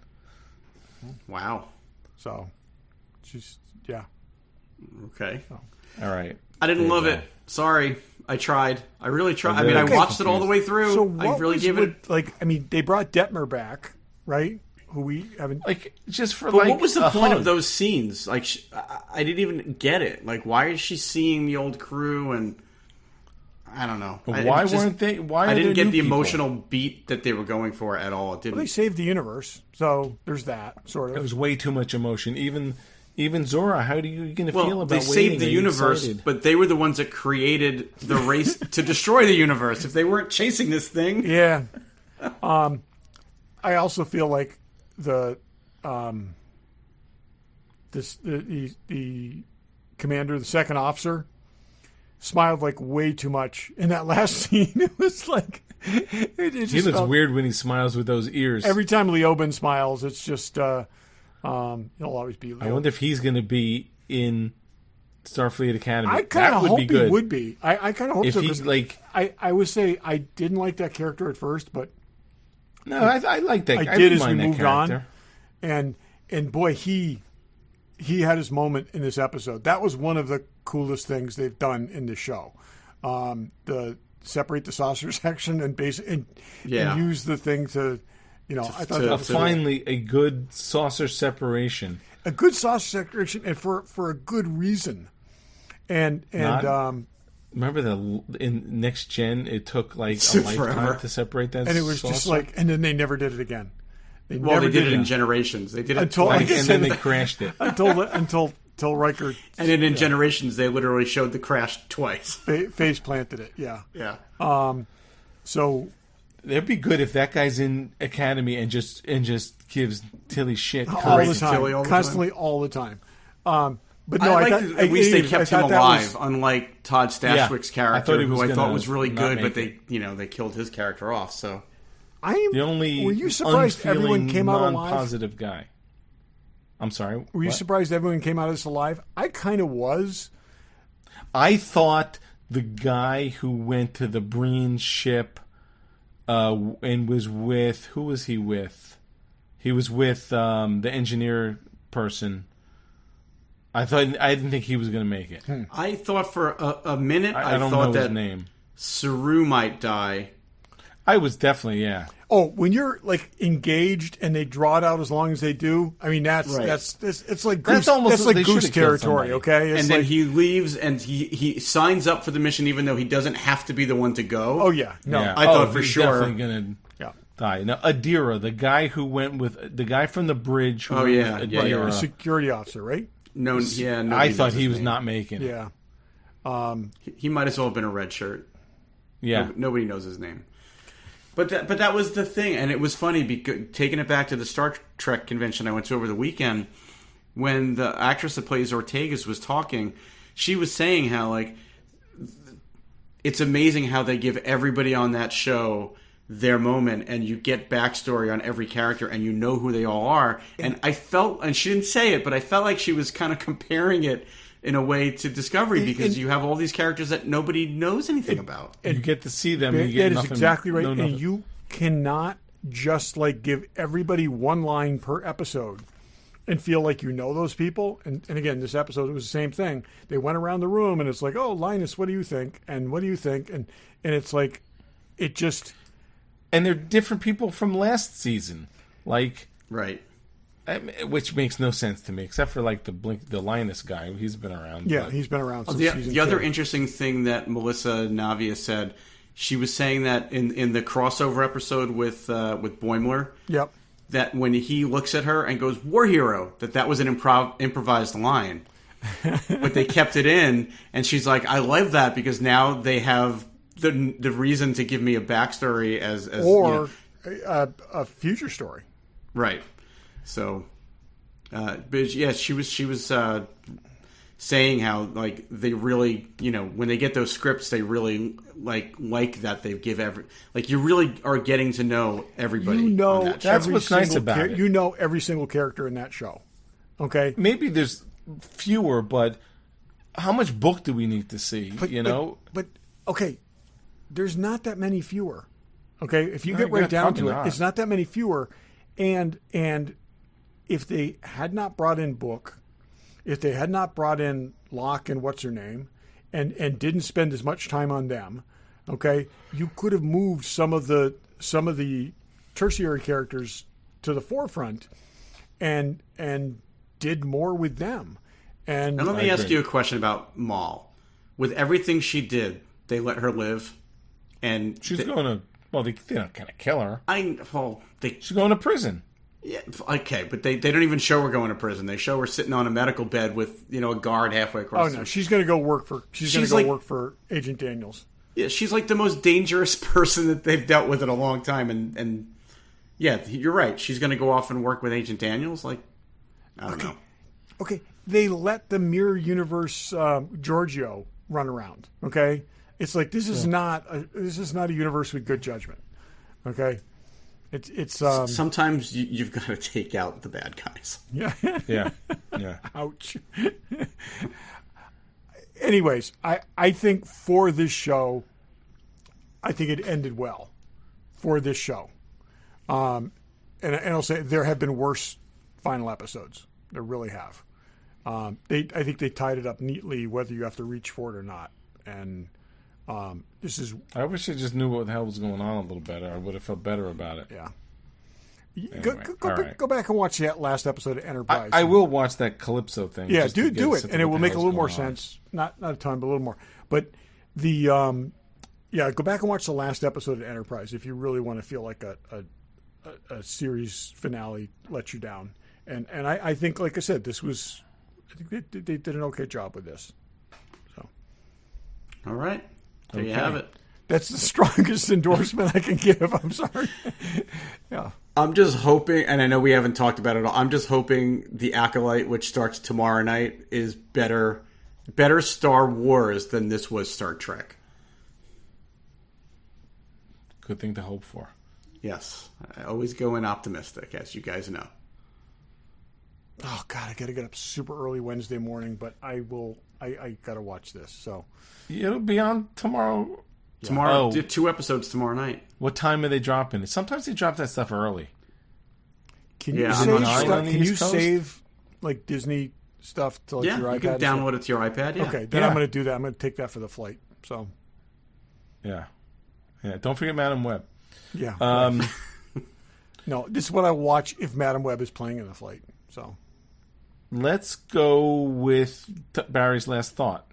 Wow. So, she's okay. So. All right. I didn't love it. Sorry, I tried. I really tried. I watched it all the way through. So I really gave it. They brought Detmer back, right? Who we haven't just for But what was the point of those scenes? Like, I didn't even get it. Like, why is she seeing the old crew? And I don't know. Why weren't they? Why I didn't get the people? emotional beat that they were going for at all. It didn't. Well, they saved the universe, so there's that sort of. It was way too much emotion. Even Zora, how are you going to feel about they saved the universe, excited? but they were the ones that created the race to destroy the universe. If they weren't chasing this thing, yeah. I also feel like the commander, the second officer, smiled like way too much in that last scene. It was like it just He looks felt- weird when he smiles with those ears. Every time Leoben smiles, it's just he'll always be. Leoben. I wonder if he's going to be in Starfleet Academy. I kind of That would hope be good. he would be. I kind of hope If so. he 'Cause like, I would say I didn't like that character at first, but no, I like that. I I did didn't as we mind that moved character. on, and boy, he had his moment in this episode. That was one of the coolest things they've done in the show. The separate the saucer section and use the thing to, I thought that was Finally, a good saucer separation. a good saucer separation, and for a good reason. And Remember in Next Gen, it took like a Forever. lifetime to separate that, and it was just saucer? like, and then they never did it again. They They did it in Generations. They did it Until- twice. and then they crashed it. until Riker And then in Generations, they literally showed the crash twice. face planted it. Yeah. Yeah. So It'd be good if that guy's in Academy and just gives Tilly shit. all the Crazy. time, Tilly all the constantly, all the time. But no, I I liked thought, that at least they kept him I thought that alive, was- unlike Todd Stashwick's Yeah, I character, thought he who was I thought gonna was really not good, make but they killed his character off. So The only Were you surprised everyone unfeeling, came out alive? non-positive guy. I'm sorry. Were you what? surprised everyone came out of this alive? I kind of was. I thought the guy who went to the Breen ship and was with, who was he with? He was with the engineer person. I didn't think he was going to make it. I thought for a minute, I don't thought know his that name. Saru might die. I was definitely, yeah. Oh, when you're like engaged and they draw it out as long as they do, I mean that's Right. it's like That's goose, almost- that's like they goose should've killed territory. somebody. Okay, it's And then like, he leaves and he signs up for the mission, even though he doesn't have to be the one to go. oh yeah, no, Yeah. I thought for he's sure- definitely going to yeah. die. Now, Adira, the guy who went with the guy from the bridge. Who Oh, went yeah. with Yeah, Adira, yeah. A security officer, right? No, yeah. I nobody thought knows he his was name. not making it. Yeah. He might as well have been a red shirt. Yeah. Nobody knows his name. But that was the thing, and it was funny because taking it back to the Star Trek convention I went to over the weekend, when the actress that plays Ortegas was talking, she was saying how like it's amazing how they give everybody on that show their moment, and you get backstory on every character, and you know who they all are. And I felt, and she didn't say it, but I felt like she was kind of comparing it in a way to Discovery, because you have all these characters that nobody knows anything about. You get to see them. You That get is nothing, exactly right. no And nothing. you cannot just like give everybody one line per episode and feel like you know those people. And again, this episode, it was the same thing. They went around the room and it's like, oh, Linus, what do you think? And what do you think? And it's like, it just... And they're different people from last season, like, Right. which makes no sense to me, except for like the Linus guy. He's been around. Yeah, but- he's been around since season The other 2. interesting thing that Melissa Navia said, she was saying that in the crossover episode with Boimler, Yep. that when he looks at her and goes "War Hero," that was an improvised line, but they kept it in, and she's like, "I love that because now they have the reason to give me a backstory as Or a future story. right." So, but yeah, she was saying how like they really, when they get those scripts, they really like that they give you really are getting to know everybody. You know, on that show. That's every what's nice single about it. You know every single character in that show. Okay? Maybe there's fewer, but how much book do we need to see? But okay, there's not that many fewer. Okay, if you No, get you're right down probably to it, not. it's not that many fewer. And if they had not brought in Book, if they had not brought in Locke and what's her name, and didn't spend as much time on them, okay, you could have moved some of the tertiary characters to the forefront, and did more with them. And Now let me ask agree. you a question about Maul. With everything she did, they let her live, and She's going to. Well, they're not going to kill her. She's going to prison. Yeah, okay, but they don't even show her going to prison. They show her sitting on a medical bed with a guard halfway across. oh no, she's going to go work for work for Agent Daniels. Yeah, she's like the most dangerous person that they've dealt with in a long time, and yeah, you're right. She's going to go off and work with Agent Daniels. Like, I don't know. Okay, they let the Mirror Universe Giorgio run around. Okay, it's like this is not a universe with good judgment. Okay, it's sometimes you've got to take out the bad guys. Yeah. Yeah. Ouch. Anyways, I think for this show, I think it ended well for this show. And I'll say there have been worse final episodes. There really have. I think they tied it up neatly, whether you have to reach for it or not. And this is. I wish I just knew what the hell was going on a little better. I would have felt better about it. Yeah. Anyway, Go back and watch that last episode of Enterprise. I will watch that Calypso thing. Yeah, just to do get it, and it will make a little more on. sense. Not a ton, but a little more. But the go back and watch the last episode of Enterprise if you really want to feel like a series finale let you down. And I think, like I said, I think they did an okay job with this. So, all right, there you have it. That's the strongest endorsement I can give. I'm sorry. Yeah. I'm just hoping, and I know we haven't talked about it all, I'm just hoping The Acolyte, which starts tomorrow night, is better Star Wars than this was Star Trek. Good thing to hope for. Yes. I always go in optimistic, as you guys know. Oh, God, I got to get up super early Wednesday morning, but I got to watch this. So It'll be on tomorrow. Tomorrow, 2 episodes tomorrow night. What time are they dropping it? Sometimes they drop that stuff early. Can you save like Disney stuff to your iPad? You can download it to your iPad. Yeah. Okay, then I'm going to do that. I'm going to take that for the flight. So, yeah. Don't forget Madam Web. Yeah. No, this is what I watch if Madam Web is playing in the flight. So, let's go with Barry's last thought.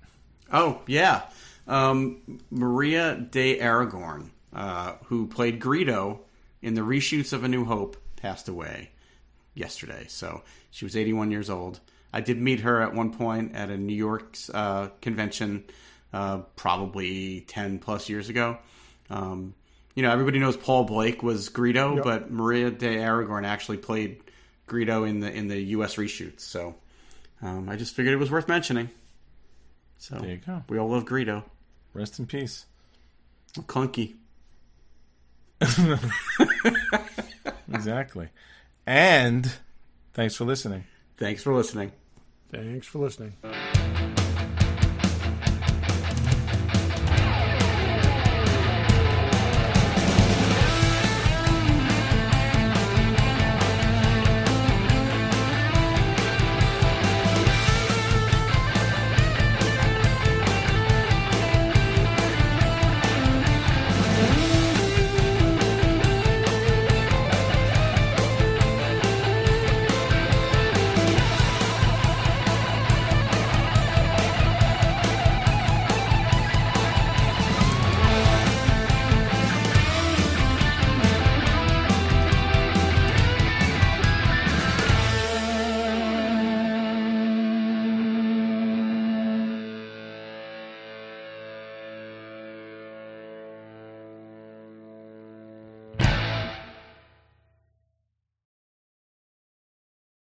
Oh yeah. Maria de Aragorn, who played Greedo in the reshoots of A New Hope, passed away yesterday. So she was 81 years old. I did meet her at one point at a New York convention, probably 10 plus years ago. Everybody knows Paul Blake was Greedo, but Maria de Aragorn actually played Greedo in the U.S. reshoots. So I just figured it was worth mentioning. So there you go. We all love Greedo. Rest in peace. Clunky. Exactly. And thanks for listening. Thanks for listening. Thanks for listening.